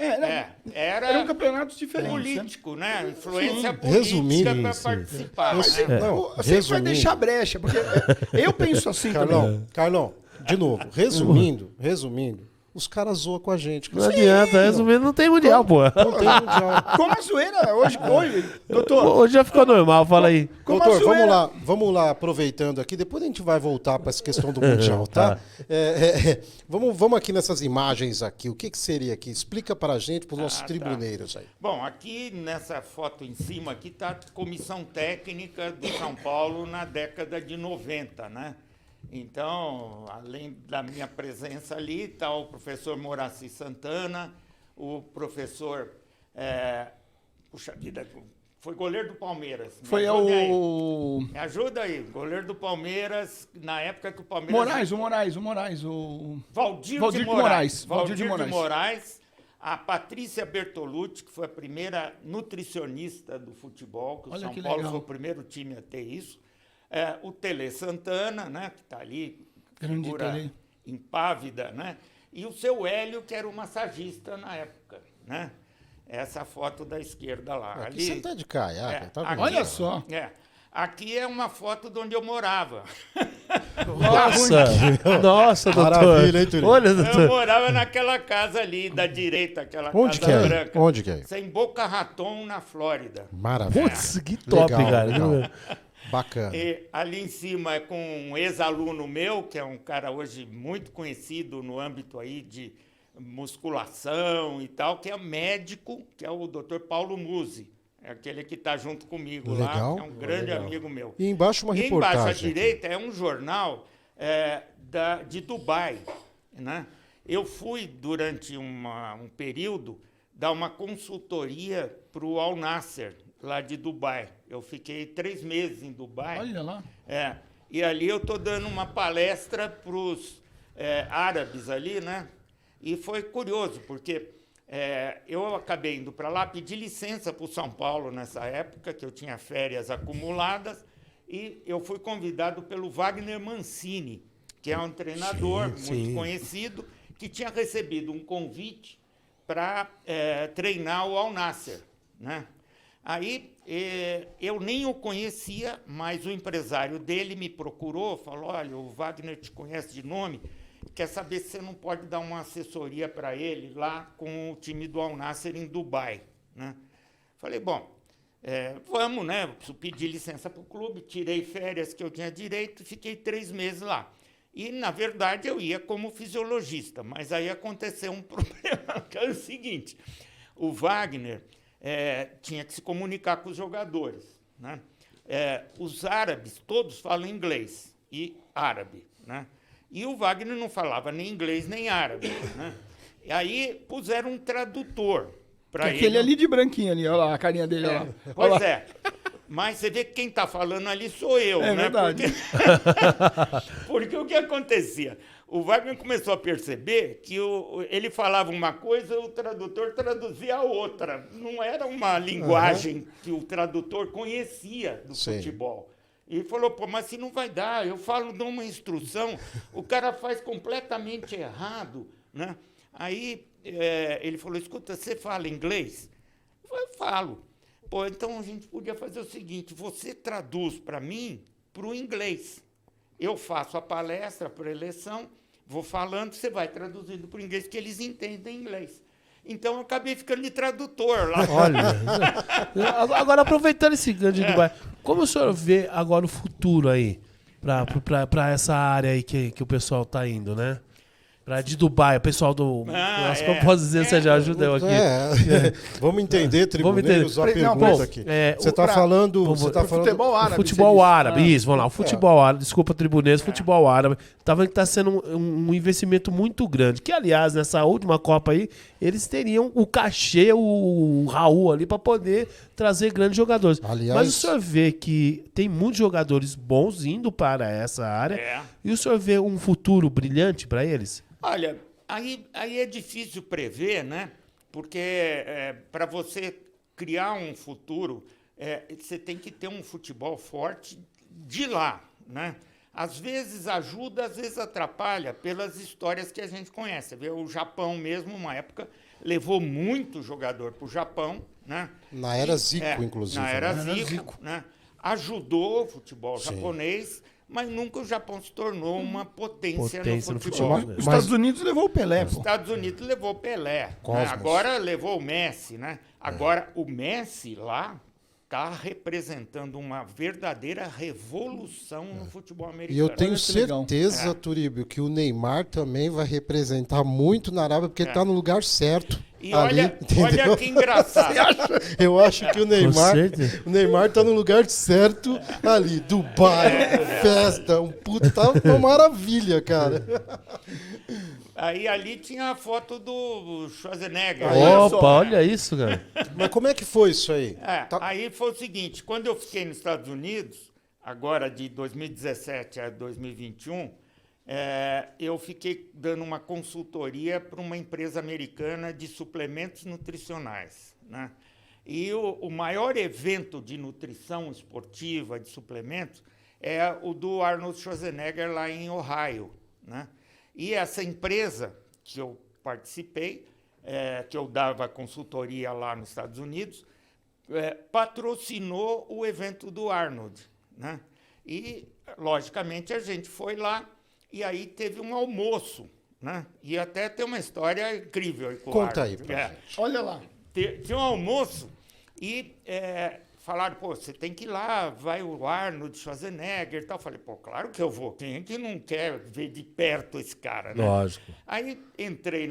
Eram campeonatos diferentes. político, né? Influência Resumindo política para isso, participar. Mas né? você vai resumindo. deixar brecha, porque eu penso assim também. Carlão, de novo, resumindo, os caras zoam com a gente. Não adianta, resumindo, não tem mundial, pô. Não tem mundial. Como a zoeira hoje, doutor. Hoje já ficou normal, fala aí. Como a Doutor, zoeira- vamos lá, aproveitando aqui, depois a gente vai voltar para essa questão do Mundial, tá? Vamos aqui nessas imagens aqui, o que seria aqui? Explica para a gente, para os nossos tribuneiros aí. Bom, aqui nessa foto em cima aqui está a comissão técnica do São Paulo na década de 90, né? Então, além da minha presença ali, está o professor Moraci Santana, o professor, puxa vida, foi goleiro do Palmeiras. Foi o... o... Me ajuda aí, goleiro do Palmeiras, na época que o Palmeiras... Moraes, o... Valdir Valdir de de Moraes. Valdir de Valdir de Moraes. Moraes. A Patrícia Bertolucci, que foi a primeira nutricionista do futebol, que o Olha São que Paulo legal. foi o primeiro time a ter isso. O Tele Santana, né, que está ali, Grande figura Tele. impávida, né? E o seu Hélio, que era o massagista na época, né? Essa foto da esquerda lá. Aqui ali, você tá de caiaque, tá aqui- vendo? Olha só. Aqui é uma foto de onde eu morava. Nossa, doutor. Maravilha, hein, Turíbio? Olha, Eu doutor. morava naquela casa ali, da direita, aquela Onde casa que é? branca. Onde que é? Isso é em Boca Raton, na Flórida. Maravilha. Putz, que top, Legal, cara. legal. Bacana. E ali em cima é com um ex-aluno meu, que é um cara hoje muito conhecido no âmbito aí de musculação e tal, que é médico, que é o Dr. Paulo Musi, É aquele que está junto comigo Legal. lá, que é um grande amigo meu. E embaixo uma E embaixo à reportagem. direita é um jornal de Dubai, né? Eu fui, durante um período, dar uma consultoria para o Al Nasser, lá de Dubai. Eu fiquei 3 meses em Dubai. Olha lá. E ali eu estou dando uma palestra para os árabes ali, né? E foi curioso, porque eu acabei indo para lá, pedi licença para o São Paulo nessa época, que eu tinha férias acumuladas, e eu fui convidado pelo Wagner Mancini, que é um treinador muito conhecido, que tinha recebido um convite para treinar o Al Nasser, né? Aí eu nem o conhecia, mas o empresário dele me procurou, falou, olha, o Wagner te conhece de nome, quer saber se você não pode dar uma assessoria para ele lá com o time do Al Nasser em Dubai, né? Falei, bom, vamos, né? Eu preciso pedir licença para o clube, tirei férias que eu tinha direito e fiquei 3 meses lá. E, na verdade, eu ia como fisiologista, mas aí aconteceu um problema, que é o seguinte, o Wagner tinha que se comunicar com os jogadores, né? Os árabes todos falam inglês e árabe, né? E o Wagner não falava nem inglês nem árabe, né? E aí puseram um tradutor para ele. Aquele ali de branquinho ali, olha lá, a carinha dele. Olha lá. Olha Pois lá. é. Mas você vê que quem está falando ali sou eu, É né? verdade. Porque o que acontecia? O Wagner começou a perceber que ele falava uma coisa, o tradutor traduzia a outra. Não era uma linguagem que o tradutor conhecia do futebol. E falou, pô, mas se não vai dar, eu dou uma instrução, o cara faz completamente errado, né? Aí ele falou, escuta, você fala inglês? Eu falo. Pô, então a gente podia fazer o seguinte, você traduz para mim para o inglês. Eu faço a palestra para a eleição, vou falando, você vai traduzindo para o inglês, que eles entendem inglês. Então, eu acabei ficando de tradutor lá. Olha, agora aproveitando esse gancho de Dubai, como o senhor vê agora o futuro aí, para essa área aí que o pessoal está indo, né? De Dubai, o pessoal do... Como posso dizer, você já ajudou aqui. Vamos entender, tribuneiros, a pergunta Não, aqui. Você está falando... Você tá falando futebol árabe. Futebol árabe, isso, vamos lá. O futebol árabe, desculpa, tribunês, futebol árabe. Tá vendo que está sendo um investimento muito grande. Que, aliás, nessa última Copa aí, eles teriam o cachê, o Raul ali, para poder trazer grandes jogadores. Aliás, mas o senhor vê que tem muitos jogadores bons indo para essa área. E o senhor vê um futuro brilhante para eles? Olha, aí é difícil prever, né? Porque para você criar um futuro, você tem que ter um futebol forte de lá, né? Às vezes ajuda, às vezes atrapalha pelas histórias que a gente conhece. Você vê, o Japão mesmo, uma época, levou muito jogador para o Japão, né? Na era Zico, inclusive. Na era né? Zico, né? Ajudou o futebol japonês, mas nunca o Japão se tornou uma potência no futebol. Os Estados Unidos levou o Pelé. Os Estados Unidos levou o Pelé. Né? Agora levou o Messi, né? Agora, o Messi lá está representando uma verdadeira revolução no futebol americano. E eu tenho certeza, Turíbio, que o Neymar também vai representar muito na Arábia, porque ele está no lugar certo. E ali, olha que engraçado. Eu acho que o Neymar tá no lugar certo ali. Dubai, festa, uma maravilha, cara. Aí ali tinha a foto do Schwarzenegger. Opa, olha isso, cara. Mas como é que foi isso aí? Aí foi o seguinte, quando eu fiquei nos Estados Unidos, agora de 2017 a 2021, eu fiquei dando uma consultoria para uma empresa americana de suplementos nutricionais, né? E o maior evento de nutrição esportiva, de suplementos, é o do Arnold Schwarzenegger lá em Ohio, né? E essa empresa que eu participei, que eu dava consultoria lá nos Estados Unidos, patrocinou o evento do Arnold, né? E, logicamente, a gente foi lá e aí teve um almoço, né? E até tem uma história incrível aí com o Arnold. Conta aí pra gente. Olha lá. Tinha um almoço e falaram, pô, você tem que ir lá, vai o Arnold Schwarzenegger e tal. Eu falei, pô, claro que eu vou. Quem é que não quer ver de perto esse cara, né? Lógico. Aí entrei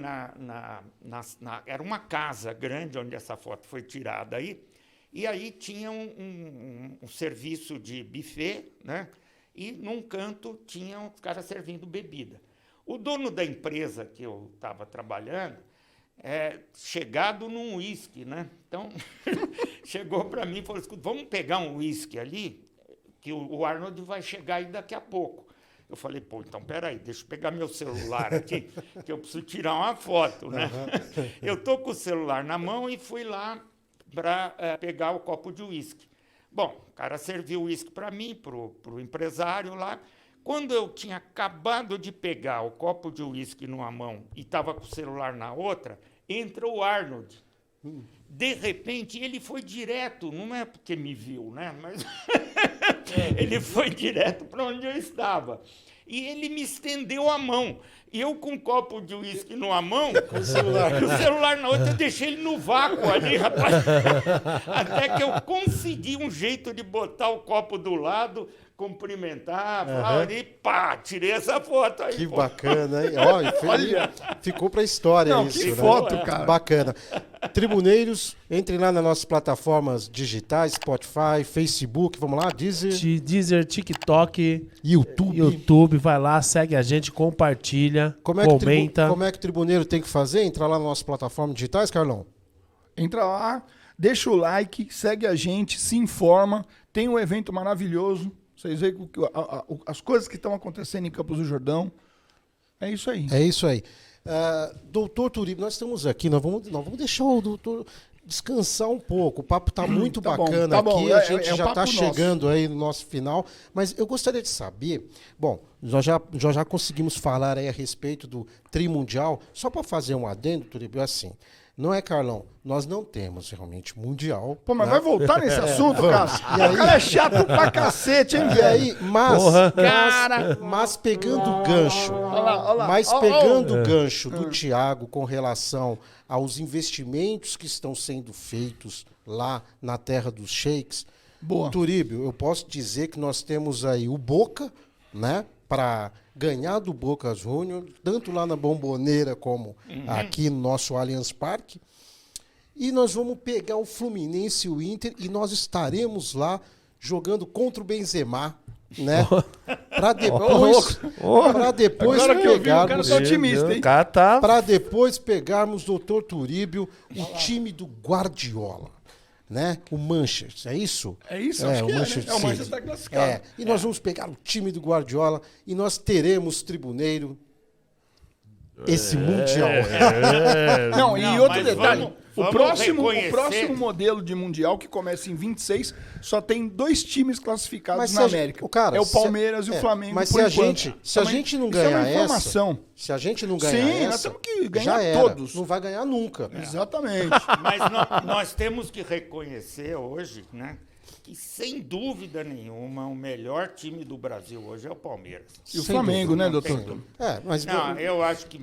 era uma casa grande onde essa foto foi tirada aí, E aí tinha um serviço de buffet, né? E num canto tinha os caras servindo bebida. O dono da empresa que eu estava trabalhando, chegado num uísque, né? Então, chegou para mim e falou, escuta, vamos pegar um uísque ali, que o Arnold vai chegar aí daqui a pouco. Eu falei, pô, então peraí, deixa eu pegar meu celular aqui, que eu preciso tirar uma foto, né? Eu estou com o celular na mão e fui lá para pegar o copo de uísque. Bom, o cara serviu o uísque para mim, para o empresário lá. Quando eu tinha acabado de pegar o copo de uísque numa mão e estava com o celular na outra, entra o Arnold. De repente, ele foi direto, não é porque me viu, né? Mas ele foi direto para onde eu estava. E ele me estendeu a mão. E eu, com um copo de uísque numa mão, com o celular na outra, eu deixei ele no vácuo ali, rapaz. Até que eu consegui um jeito de botar o copo do lado, cumprimentar, falar, e pá, tirei essa foto aí. Que pô. bacana, hein? Ó, Olha. ficou pra história Não, isso, que né? foto, cara. Bacana. Tribuneiros, entrem lá nas nossas plataformas digitais, Spotify, Facebook, vamos lá, Deezer, TikTok, YouTube. vai lá, segue a gente, compartilha, Como é, que comenta. como é que o tribuneiro tem que fazer? Entrar lá nas nossas plataformas digitais, Carlão? Entra lá, deixa o like, segue a gente, se informa. Tem um evento maravilhoso. Vocês veem as coisas que estão acontecendo em Campos do Jordão. É isso aí. É isso aí. Doutor Turíbio, nós estamos aqui, nós vamos deixar o doutor descansar um pouco. O papo está muito tá bom, bacana tá bom. aqui, a É gente um já papo está nosso. chegando aí no nosso final, mas eu gostaria de saber, bom, nós já conseguimos falar aí a respeito do Trimundial, só para fazer um adendo, Turíbio, assim, não é, Carlão? Nós não temos realmente mundial. Pô, mas né? vai voltar nesse assunto, vamos. cara? E aí- O cara é chato pra cacete, hein, E velho? aí, Cara. mas pegando o gancho, Olha lá. mas Ó, ó. pegando o gancho do Thiago com relação aos investimentos que estão sendo feitos lá na terra dos sheiks, Boa. Turíbio, eu posso dizer que nós temos aí o Boca, né, para ganhar do Boca Juniors, tanto lá na Bomboneira como aqui no nosso Allianz Parque. E nós vamos pegar o Fluminense e o Inter e nós estaremos lá jogando contra o Benzema, né? Para depois, Agora que eu vi, o cara pegarmos, tá otimista, hein? O cara tá... para depois pegarmos, doutor Turíbio, o time do Guardiola, né? O Manchester, é isso? É isso? É, Acho o que é, né? Manchester É, o Manchester City. tá classificado. E nós vamos pegar o time do Guardiola e nós teremos tribuneiro esse Mundial. Não, e Não, outro mas detalhe. vamos o próximo reconhecer- modelo de Mundial, que começa em 26, só tem 2 times classificados Mas na se a América. gente- cara, é o se- Palmeiras e o é, Flamengo, mas por se a enquanto. gente- se a Também- gente não isso é uma ganhar essa- informação. Se a gente não ganhar Sim, nós essa, temos que ganhar já era. todos. Não vai ganhar nunca. Exatamente. Mas nós temos que reconhecer hoje, né, que sem dúvida nenhuma o melhor time do Brasil hoje é o Palmeiras. E o Sem Flamengo, dúvida, né, não tem doutor? dúvida. Mas Não, eu acho que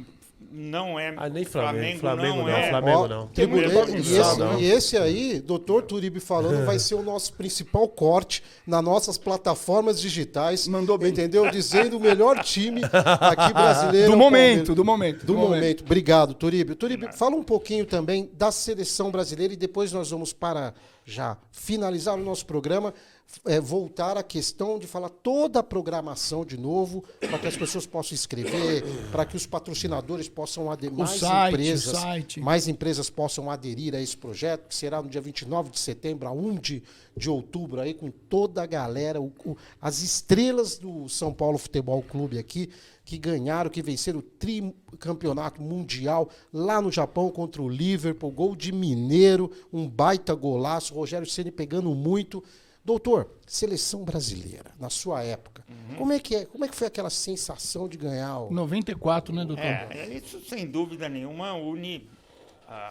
não é. nem Flamengo não, é. Flamengo não. Tribuneiro, Tem muito bagunçado, e esse aí, doutor Turíbio falando, vai ser o nosso principal corte nas nossas plataformas digitais. Mandou bem. Entendeu? Dizendo o melhor time aqui brasileiro. Do é o momento, Palmeiras. do momento. Do momento. Obrigado, Turíbio. Turíbio, fala um pouquinho também da seleção brasileira e depois nós vamos para já finalizar o nosso programa, voltar à questão de falar toda a programação de novo, para que as pessoas possam escrever, para que os patrocinadores possam aderir, mais empresas possam aderir a esse projeto, que será no dia 29 de setembro a 1 de outubro, aí, com toda a galera, as estrelas do São Paulo Futebol Clube aqui, que ganharam, que venceram o tricampeonato mundial lá no Japão contra o Liverpool, gol de Mineiro, um baita golaço, Rogério Ceni pegando muito. Doutor, seleção brasileira, na sua época, como é que foi aquela sensação de ganhar o... 94, né, doutor? Isso sem dúvida nenhuma une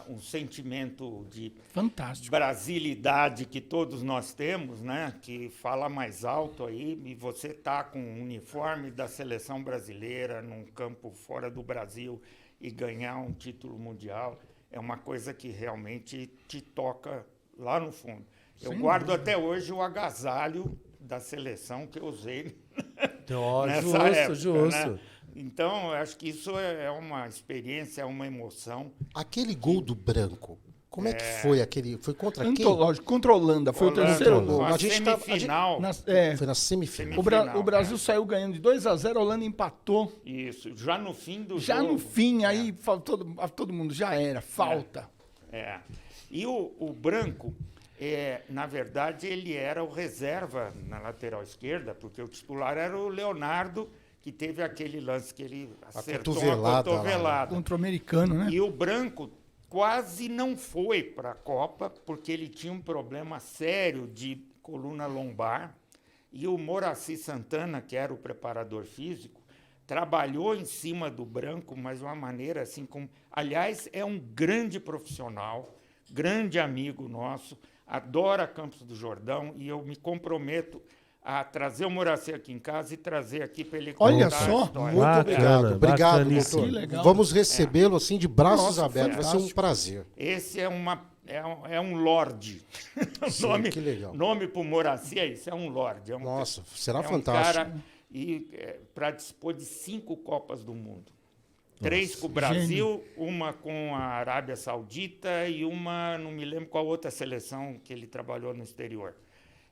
um sentimento de Fantástico. brasilidade que todos nós temos, né? Que fala mais alto aí, e você tá com o uniforme da seleção brasileira num campo fora do Brasil e ganhar um título mundial é uma coisa que realmente te toca lá no fundo. Eu guardo até hoje o agasalho da seleção que eu usei nessa época, justo. né? Então, eu acho que isso é uma experiência, é uma emoção. Aquele gol do Branco, Como é que foi aquele... Foi contra quem? Antológico, contra a Holanda. Foi Holanda, o terceiro Holanda. gol. uma A gente tá- semifinal. Foi na semifinal. O Brasil saiu ganhando de 2-0, a Holanda empatou. Isso, já no fim do Já jogo. no fim, aí todo mundo já era, falta. É. E o Branco, na verdade, ele era o reserva na lateral esquerda, porque o titular era o Leonardo, que teve aquele lance que ele acertou a cotovelada lá, cotovelada. Contra o americano, né? E o Branco quase não foi para a Copa, porque ele tinha um problema sério de coluna lombar. E o Moraci Santana, que era o preparador físico, trabalhou em cima do Branco, mas de uma maneira assim como... Aliás, é um grande profissional, grande amigo nosso, adora Campos do Jordão, e eu me comprometo a trazer o Moraci aqui em casa e trazer aqui para ele Olha contar só, a história. Muito obrigado. Obrigado, bacaníssimo. doutor. Que legal. Vamos recebê-lo assim de braços Nossa, abertos. Vai ser um fantástico. prazer. Esse é um lorde. Sim, que legal. Nome para o Moraci é isso, é um lorde. Nossa, será é fantástico. Um cara para dispor de 5 Copas do Mundo. 3 com o Brasil, uma com a Arábia Saudita e uma, não me lembro qual outra seleção que ele trabalhou no exterior.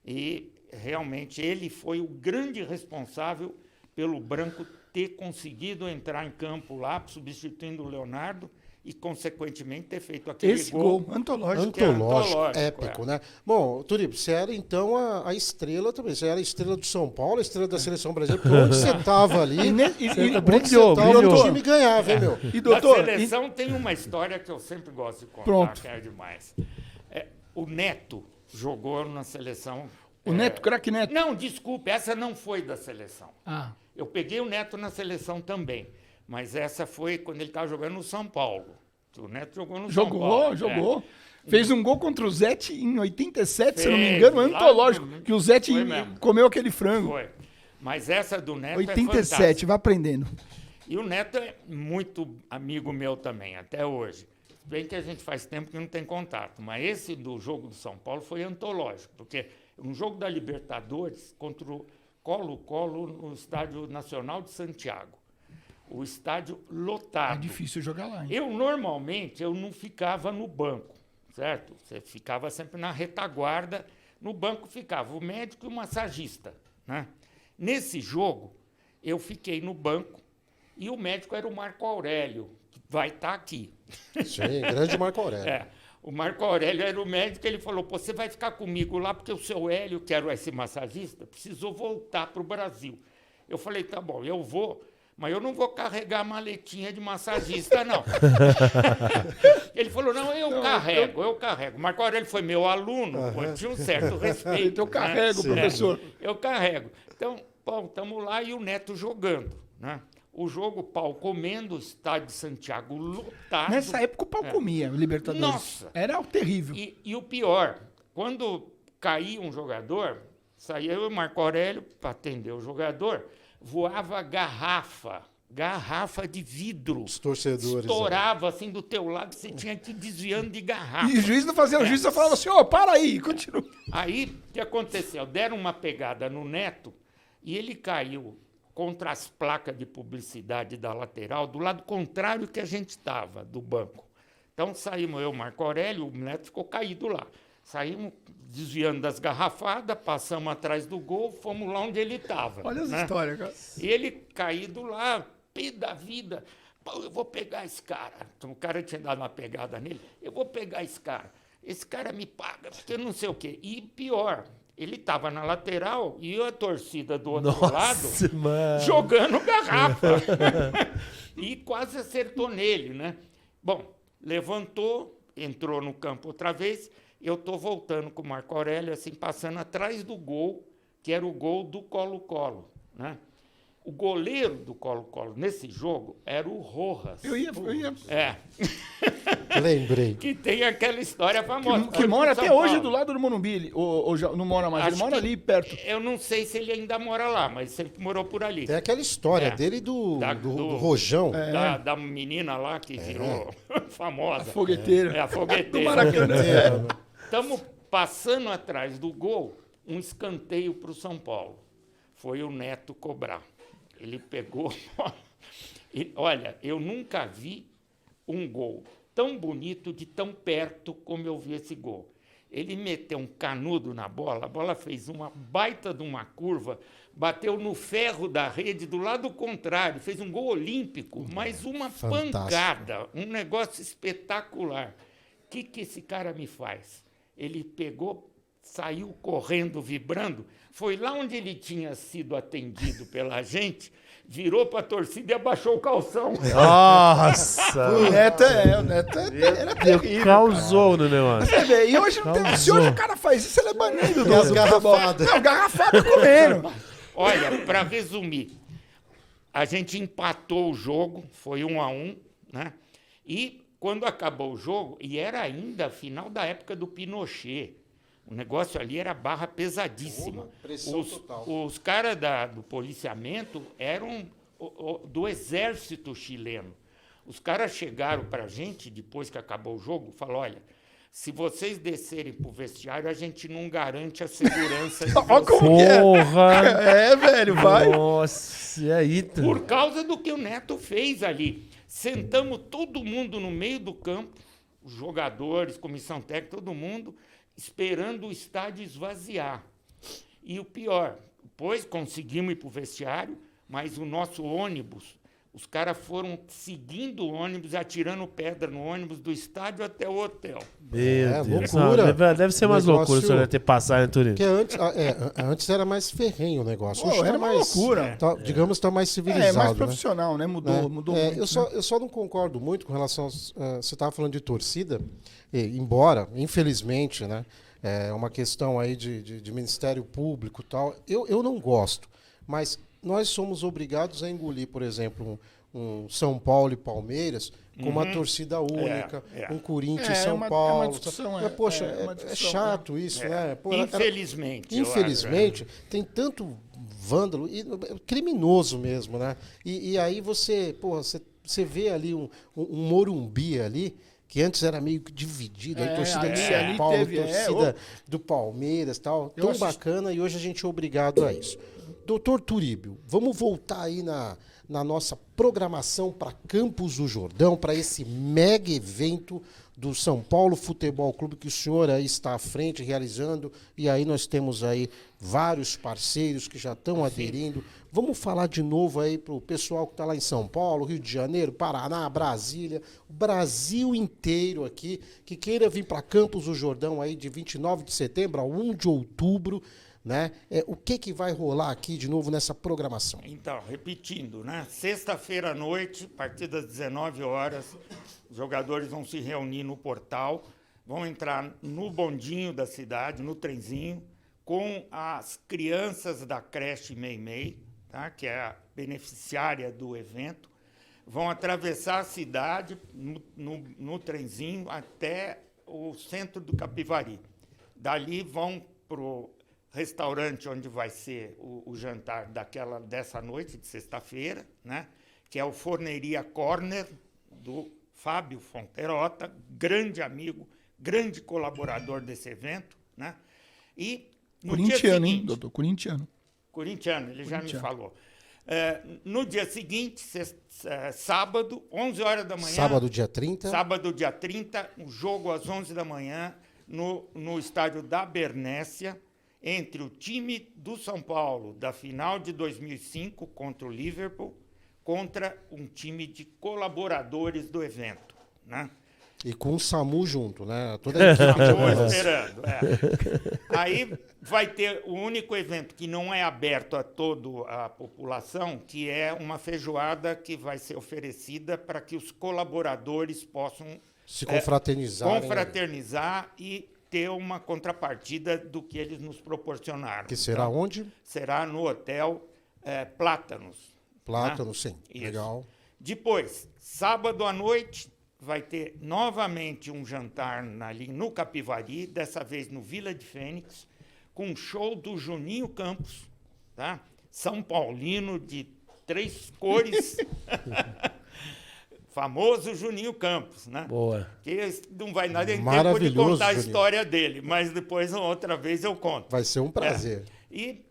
E realmente ele foi o grande responsável pelo Branco ter conseguido entrar em campo lá, substituindo o Leonardo, e, consequentemente, ter feito aquele Esse gol antológico. que é Antológico, antológico, épico, né? Bom, Turibo, você era então a estrela também. Você era a estrela do São Paulo, a estrela da seleção brasileira. Porque onde você estava ali, brilhou, o brilhou. time ganhava, hein, meu? E A doutor, seleção tem uma história que eu sempre gosto de contar, Pronto. que é demais. O Neto jogou na seleção. o Neto, craque Neto. Não, desculpe, essa não foi da seleção. Ah, Eu peguei o Neto na seleção também, mas essa foi quando ele estava jogando no São Paulo. O Neto jogou no São Paulo. jogou. Fez um gol contra o Zete em 87, se eu não me Fez, engano, lá antológico. no- Que o Zete Foi mesmo. comeu aquele frango. Foi. Mas essa do Neto é 87, fantástica. vai aprendendo. E o Neto é muito amigo meu também, até hoje. Bem que a gente faz tempo que não tem contato, mas esse do jogo do São Paulo foi antológico, porque um jogo da Libertadores contra o Colo-Colo no Estádio Nacional de Santiago. O estádio É lotado. difícil jogar lá, hein? Normalmente, eu não ficava no banco, certo? Você ficava sempre na retaguarda. No banco ficava o médico e o massagista, né? Nesse jogo, eu fiquei no banco e o médico era o Marco Aurélio, que vai estar aqui. Sim, grande Marco Aurélio. O Marco Aurélio era o médico, ele falou, pô, você vai ficar comigo lá porque o seu Hélio, que era esse massagista, precisou voltar para o Brasil. Eu falei, tá bom, eu vou, mas eu não vou carregar a maletinha de massagista, não. Ele falou, não, eu carrego. O Marco Aurélio foi meu aluno, pô, tinha um certo respeito. Então eu carrego, né? professor. Eu carrego. Então, bom, estamos lá e o Neto jogando, né? O jogo, pau comendo, o estádio de Santiago lotado. Nessa época o pau comia, o Libertadores. Nossa! Era terrível. E o pior, quando caía um jogador, saía eu e o Marco Aurélio para atender o jogador, voava garrafa de vidro. Os torcedores. Estourava assim do teu lado, você tinha que ir desviando de garrafa. E o juiz não fazia, o juiz só falava assim, ó, para aí, continua. Aí, o que aconteceu? Deram uma pegada no Neto e ele caiu contra as placas de publicidade da lateral, do lado contrário que a gente estava, do banco. Então, saímos eu, Marco Aurélio, o Neto ficou caído lá. Saímos desviando das garrafadas, passamos atrás do gol, fomos lá onde ele estava. Olha essa história, cara. E ele caído lá, pé da vida. Pô, eu vou pegar esse cara. Então, o cara tinha dado uma pegada nele. Eu vou pegar esse cara. Esse cara me paga, porque eu não sei o quê. E pior, ele estava na lateral e a torcida do outro lado mano. jogando garrafa. E quase acertou nele, né? Bom, levantou, entrou no campo outra vez. Eu estou voltando com o Marco Aurélio, assim, passando atrás do gol, que era o gol do Colo-Colo, né? O goleiro do Colo-Colo nesse jogo era o Rojas. Eu ia... Lembrei. Que tem aquela história famosa. Que Foi mora pro até São hoje Paulo. do lado do Morumbi. Ou já não mora mais, ele Acho mora que- ali perto. Eu não sei se ele ainda mora lá, mas ele morou por ali. Tem aquela história É. dele do Do- Rojão. Da menina lá que virou famosa. Fogueteira. É a fogueteira. Maracanã. Estamos passando atrás do gol, um escanteio para o São Paulo. Foi o Neto cobrar. Ele pegou... E, olha, eu nunca vi um gol tão bonito, de tão perto como eu vi esse gol. Ele meteu um canudo na bola, a bola fez uma baita de uma curva, bateu no ferro da rede do lado contrário, fez um gol olímpico, mas uma Fantástico. pancada, um negócio espetacular. O que esse cara me faz? Ele pegou, saiu correndo, vibrando, foi lá onde ele tinha sido atendido pela gente, virou para a torcida e abaixou o calção. Nossa! O Neto era terrível. Causou no negócio. Você vê, e hoje não tem. Se Causou. hoje o cara faz isso, ele é banido E as do garrafadas? Não, garrafada comendo. Olha, para resumir, a gente empatou o jogo, foi 1-1, né? E quando acabou o jogo, e era ainda a final da época do Pinochet, o negócio ali era barra pesadíssima. Pressão total. Os caras do policiamento eram do exército chileno. Os caras chegaram para a gente, depois que acabou o jogo, falaram, olha, se vocês descerem para o vestiário, a gente não garante a segurança de Ó, vocês. como que é? Porra! É, velho, vai. Nossa, e aí? Por causa do que o Neto fez ali. Sentamos todo mundo no meio do campo, os jogadores, comissão técnica, todo mundo, esperando o estádio esvaziar. E o pior, depois conseguimos ir para o vestiário, mas o nosso ônibus, os caras foram seguindo o ônibus, atirando pedra no ônibus do estádio até o hotel. Meu Deus. loucura. Deve ser umas Negócio- loucuras o senhor ter passado, né, Turino? Porque antes era mais ferrenho o negócio. Pô, Hoje era tá uma mais, loucura. digamos, está mais civilizado. É, mais né? profissional, né? Mudou muito. Eu só não concordo muito com relação você estava falando de torcida, embora, infelizmente, né, é uma questão aí de Ministério Público e tal, eu não gosto, mas nós somos obrigados a engolir, por exemplo, um São Paulo e Palmeiras com uma torcida única, É. um Corinthians e É, São uma Paulo. discussão, Mas, poxa, é uma é discussão, chato isso, né? Pô, Infelizmente. eu acho, Infelizmente, tem tanto vândalo e criminoso mesmo, né? E aí você vê ali um Morumbi ali, que antes era meio que dividido, aí torcida de São ali Paulo, teve, torcida do Palmeiras e tal, Eu tão assisti. bacana, e hoje a gente é obrigado a isso. Doutor Turíbio, vamos voltar aí na nossa programação para Campos do Jordão, para esse mega evento do São Paulo Futebol Clube, que o senhor aí está à frente, realizando, e aí nós temos aí vários parceiros que já estão aderindo. Vamos falar de novo aí para o pessoal que está lá em São Paulo, Rio de Janeiro, Paraná, Brasília, o Brasil inteiro aqui, que queira vir para Campos do Jordão aí de 29 de setembro a 1 de outubro, né? O que vai rolar aqui de novo nessa programação? Então, repetindo, né? Sexta-feira à noite, a partir das 19 horas, os jogadores vão se reunir no portal, vão entrar no bondinho da cidade, no trenzinho, com as crianças da creche Meimei, tá? Que é a beneficiária do evento, vão atravessar a cidade no trenzinho até o centro do Capivari. Dali vão para o restaurante onde vai ser o jantar dessa noite, de sexta-feira, né? Que é o Forneria Corner, do Fábio Fonterota, grande amigo, grande colaborador desse evento, né? E no dia Corintiano, hein, seguinte, doutor? Corintiano. corintiano, ele já me Corintiano. falou. No dia seguinte, sábado, 11 horas da manhã. Sábado, dia 30. Sábado, dia 30, um jogo às 11 da manhã no estádio da Bernécia, entre o time do São Paulo, da final de 2005 contra o Liverpool, contra um time de colaboradores do evento, né? E com o SAMU junto, né? Toda a equipe de Estou ambulância. esperando. Aí vai ter o único evento que não é aberto a toda a população, que é uma feijoada que vai ser oferecida para que os colaboradores possam Se confraternizar. confraternizar e ter uma contrapartida do que eles nos proporcionaram. Que será Então, onde? será no hotel Plátanos. Plátano, né? sim. Isso. Legal. Depois, sábado à noite, vai ter novamente um jantar ali no Capivari, dessa vez no Vila de Fênix, com um show do Juninho Campos, tá? São Paulino de 3 cores, famoso Juninho Campos, né? Boa. Que não vai dar nem tempo de Maravilhoso, contar a Juninho. história dele, mas depois, outra vez, eu conto. Vai ser um prazer. E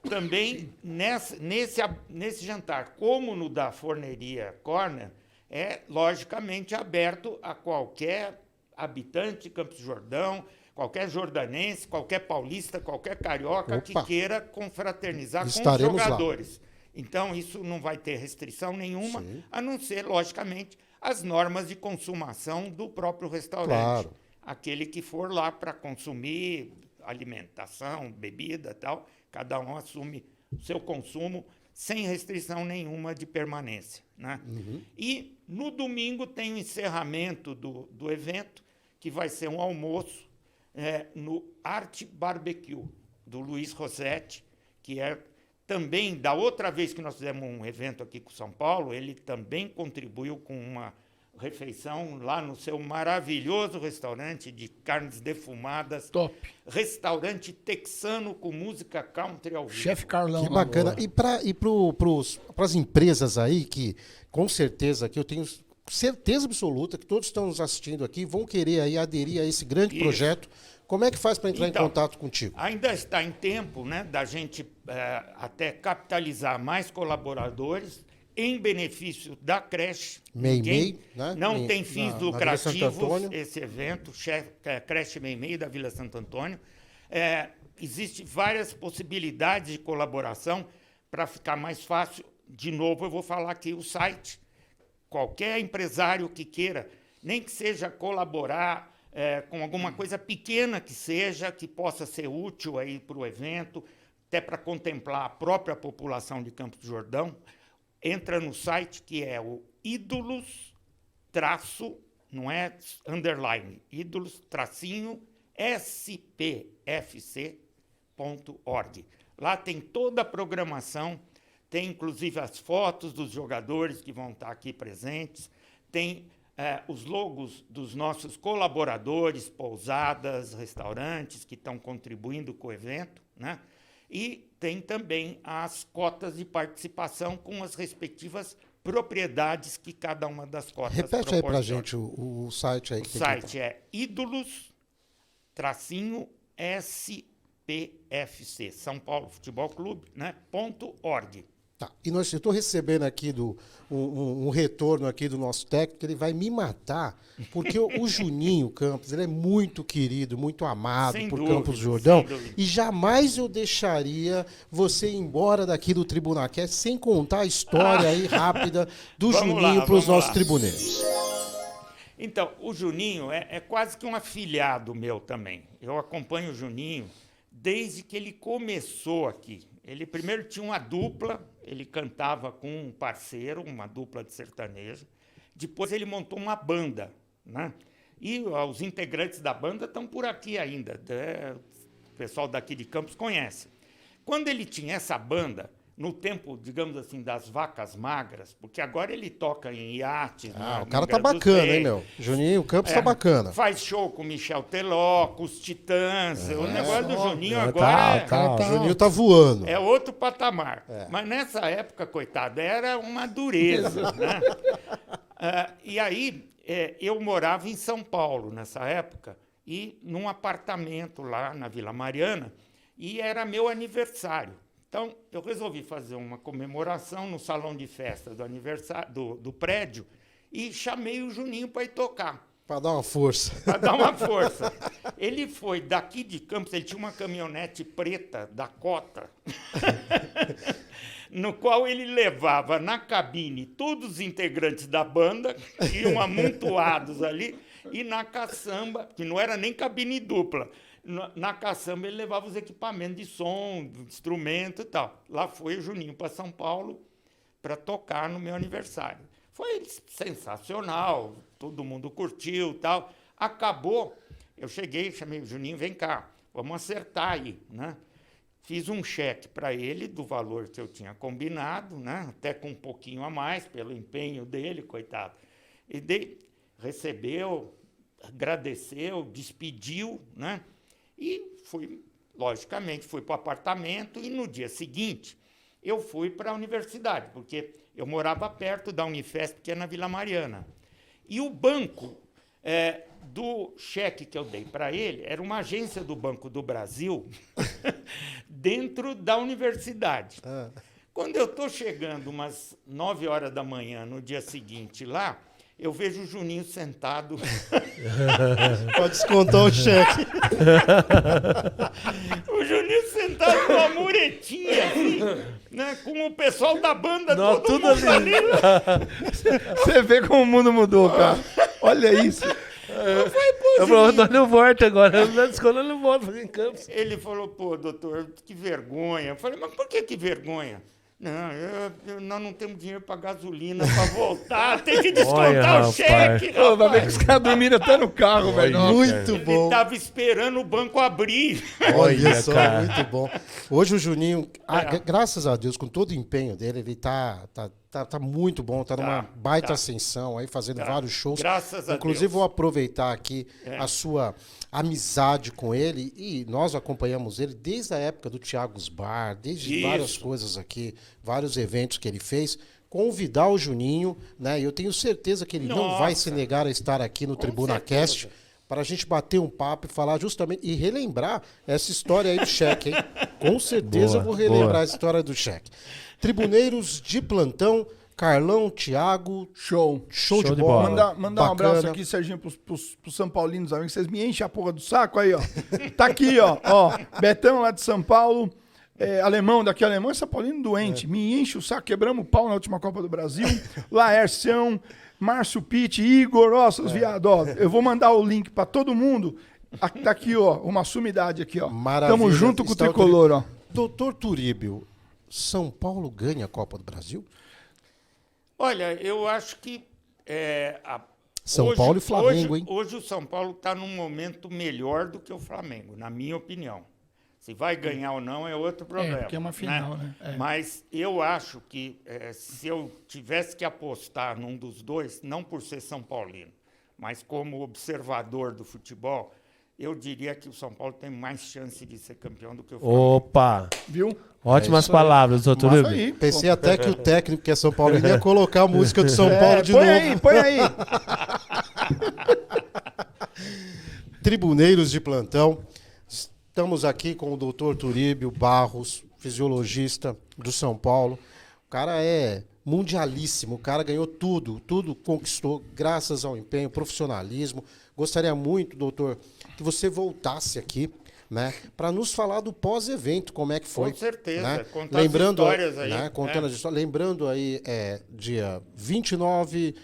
também nesse jantar, como no da Forneria Corner, é, logicamente, aberto a qualquer habitante de Campos do Jordão, qualquer jordanense, qualquer paulista, qualquer carioca que queira confraternizar com os jogadores. Então, isso não vai ter restrição nenhuma, a não ser, logicamente, as normas de consumação do próprio restaurante. Claro. Aquele que for lá para consumir alimentação, bebida e tal, cada um assume o seu consumo sem restrição nenhuma de permanência, né? E no domingo tem o encerramento do evento, que vai ser um almoço no Arte Barbecue, do Luiz Rossetti, que é também, da outra vez que nós fizemos um evento aqui com São Paulo, ele também contribuiu com uma refeição lá no seu maravilhoso restaurante de carnes defumadas. Top. Restaurante texano com música country ao vivo. Chefe Carlão. Que bacana. E para as empresas aí, que com certeza, que eu tenho certeza absoluta que todos estão nos assistindo aqui, vão querer aí aderir a esse grande projeto. Como é que faz para entrar em contato contigo? Ainda está em tempo, né, da gente até capitalizar mais colaboradores em benefício da creche. Meimei, né? Não tem fins na Vila Santo lucrativos Antônio. esse evento, creche Meimei da Vila Santo Antônio. Existem várias possibilidades de colaboração para ficar mais fácil. De novo, eu vou falar aqui o site. Qualquer empresário que queira, nem que seja colaborar com alguma coisa pequena que seja, que possa ser útil aí para o evento, até para contemplar a própria população de Campos do Jordão, entra no site que é o ídolos, não é underline, ídolos, spfc.org. Lá tem toda a programação, tem inclusive as fotos dos jogadores que vão estar aqui presentes, tem os logos dos nossos colaboradores, pousadas, restaurantes que estão contribuindo com o evento, né? E tem também as cotas de participação com as respectivas propriedades que cada uma das cotas Repete aí pra proporciona. gente o site aí. O site é ídolos-spfc, São Paulo Futebol Clube, né, .org. Tá. E eu estou recebendo aqui um retorno aqui do nosso técnico, ele vai me matar, porque o Juninho Campos, ele é muito querido, muito amado Sem por dúvida, Campos do Jordão, sem dúvida. e jamais eu deixaria você ir embora daqui do TribunaCast sem contar a história aí rápida do Vamos Juninho lá, para os vamos nossos lá. tribuneiros. Então, o Juninho é quase que um afilhado meu também. Eu acompanho o Juninho desde que ele começou aqui. Ele primeiro tinha uma dupla, ele cantava com um parceiro, uma dupla de sertanejo. Depois ele montou uma banda, né? E os integrantes da banda estão por aqui ainda. O pessoal daqui de Campos conhece. Quando ele tinha essa banda, no tempo, digamos assim, das vacas magras, porque agora ele toca em iates. O cara tá bacana, hein, meu? Juninho Campos tá bacana. Faz show com Michel Teló, com os Titãs. O negócio do Juninho O agora Juninho tá voando. é outro patamar. Mas nessa época, coitado, era uma dureza, né? E aí, eu morava em São Paulo nessa época, e num apartamento lá na Vila Mariana, e era meu aniversário. Então, eu resolvi fazer uma comemoração no salão de festa do aniversário do prédio e chamei o Juninho para ir tocar. Para dar uma força. Para dar uma força. Ele foi daqui de Campos, ele tinha uma caminhonete preta da Cota, no qual ele levava na cabine todos os integrantes da banda, que iam amontoados ali, e na caçamba, que não era nem cabine dupla, na caçamba ele levava os equipamentos de som, instrumento e tal. Lá foi o Juninho para São Paulo para tocar no meu aniversário. Foi sensacional, todo mundo curtiu e tal. Acabou, eu cheguei, chamei o Juninho, vem cá, vamos acertar aí, né? Fiz um cheque para ele do valor que eu tinha combinado, né? Até com um pouquinho a mais, pelo empenho dele, coitado. E recebeu, agradeceu, despediu, né? E logicamente, fui para o apartamento e no dia seguinte eu fui para a universidade, porque eu morava perto da Unifesp, que é na Vila Mariana. E o banco do cheque que eu dei para ele era uma agência do Banco do Brasil dentro da universidade. Quando eu estou chegando umas 9 horas da manhã no dia seguinte lá, eu vejo o Juninho sentado. Pode descontar o cheque. O Juninho sentado numa muretinha, assim, né, com o pessoal da banda Não, todo tudo mundo ali. ali. Você vê como o mundo mudou, cara. Olha isso. Eu falei, pô, Eu falei, Juninho. nós não volta agora. Na escola não volta fazer em Campos. Ele falou, pô, doutor, que vergonha. Eu falei, mas por que vergonha? Não, nós não temos dinheiro para gasolina para voltar, tem que descontar Olha, o rapaz. cheque. Ô, vai ver que rapaz. os caras dormiram até no carro, velho. Nossa. Muito Ele bom. estava esperando o banco abrir. Olha Olha, só, cara. muito bom. Hoje o Juninho, graças a Deus, com todo o empenho dele, ele tá muito bom, tá numa baita ascensão aí, fazendo vários shows. Graças a Inclusive, Deus. vou aproveitar aqui a sua amizade com ele, e nós acompanhamos ele desde a época do Thiago's Bar, desde Isso. várias coisas aqui, vários eventos que ele fez. Convidar o Juninho, né? E eu tenho certeza que ele não vai se negar a estar aqui no Tribuna Cast para a gente bater um papo e falar justamente e relembrar essa história aí do cheque, hein? Com certeza Boa, eu vou relembrar boa. a história do cheque. Tribuneiros de plantão, Carlão, Thiago, show de Show de bola. bola. Mandar um Bacana. abraço aqui, Serginho, pros São Paulinos, amigos. Vocês me enchem a porra do saco aí, ó. Tá aqui, ó. Betão lá de São Paulo. Alemão, daqui Alemão, é São Paulino doente. Me enche o saco, quebramos o pau na última Copa do Brasil. Laércio, Márcio Pitt, Igor, ó, seus viados, ó. Eu vou mandar o link pra todo mundo. Tá aqui, ó, uma sumidade aqui, ó. Maravilha. Tamo junto com o Está tricolor, ó. Doutor Turíbio, São Paulo ganha a Copa do Brasil? Olha, eu acho que... São Paulo e Flamengo, hein? Hoje o São Paulo está num momento melhor do que o Flamengo, na minha opinião. Se vai ganhar ou não é outro problema. porque é uma final, né? Mas eu acho que se eu tivesse que apostar num dos dois, não por ser São Paulino, mas como observador do futebol, eu diria que o São Paulo tem mais chance de ser campeão do que o Flamengo. Opa! Viu? Ótimas palavras, doutor Massa Rubio. aí. Pensei até que o técnico, que é São Paulo, ia colocar a música do São Paulo de põe novo. aí, põe aí. Tribuneiros de plantão. Estamos aqui com o doutor Turíbio Barros, fisiologista do São Paulo. O cara é mundialíssimo, o cara ganhou tudo conquistou graças ao empenho, profissionalismo. Gostaria muito, doutor, que você voltasse aqui, né, para nos falar do pós-evento, como é que foi. Com certeza, né? contar as histórias aí, Né, contando as histórias. Lembrando aí, dia 29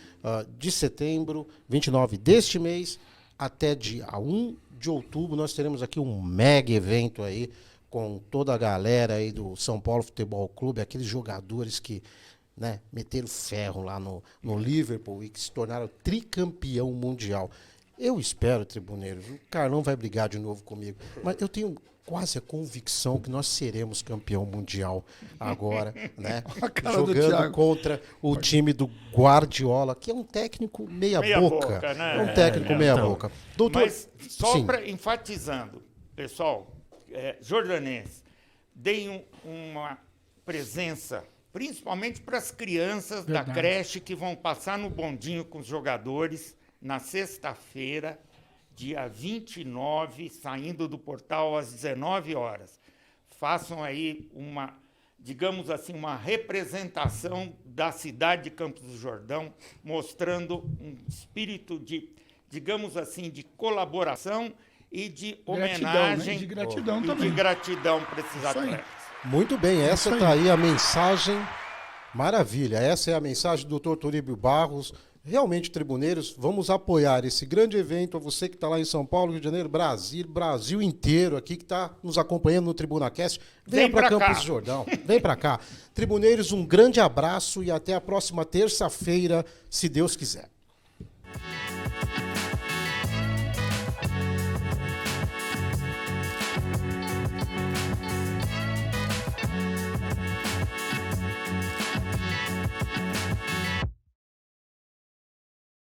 de setembro, 29 deste mês, até dia 1 de outubro, nós teremos aqui um mega evento aí, com toda a galera aí do São Paulo Futebol Clube, aqueles jogadores que, né, meteram ferro lá no Liverpool e que se tornaram tricampeão mundial. Eu espero, tribuneiros, o Carlão vai brigar de novo comigo, mas eu tenho quase a convicção que nós seremos campeão mundial agora, né? A cara do Jogando Thiago. contra o time do Guardiola, que é um técnico meia boca. Né? É um técnico meia boca. Doutor, Mas só sim. para enfatizando, pessoal, jordanenses, deem uma presença, principalmente para as crianças da creche que vão passar no bondinho com os jogadores na sexta-feira, dia 29, saindo do portal às 19 horas. Façam aí uma, digamos assim, uma representação da cidade de Campos do Jordão, mostrando um espírito de, digamos assim, de colaboração e de homenagem né? De gratidão e também. de gratidão para esses Isso aí. atletas. Muito bem, essa aí. tá aí a mensagem. Maravilha, essa é a mensagem do Dr. Turíbio Barros. Realmente, tribuneiros, vamos apoiar esse grande evento. A você que está lá em São Paulo, Rio de Janeiro, Brasil inteiro aqui, que está nos acompanhando no Tribuna Cast. Venha Vem para pra Campos cá. do Jordão, vem para cá. Tribuneiros, um grande abraço e até a próxima terça-feira, se Deus quiser.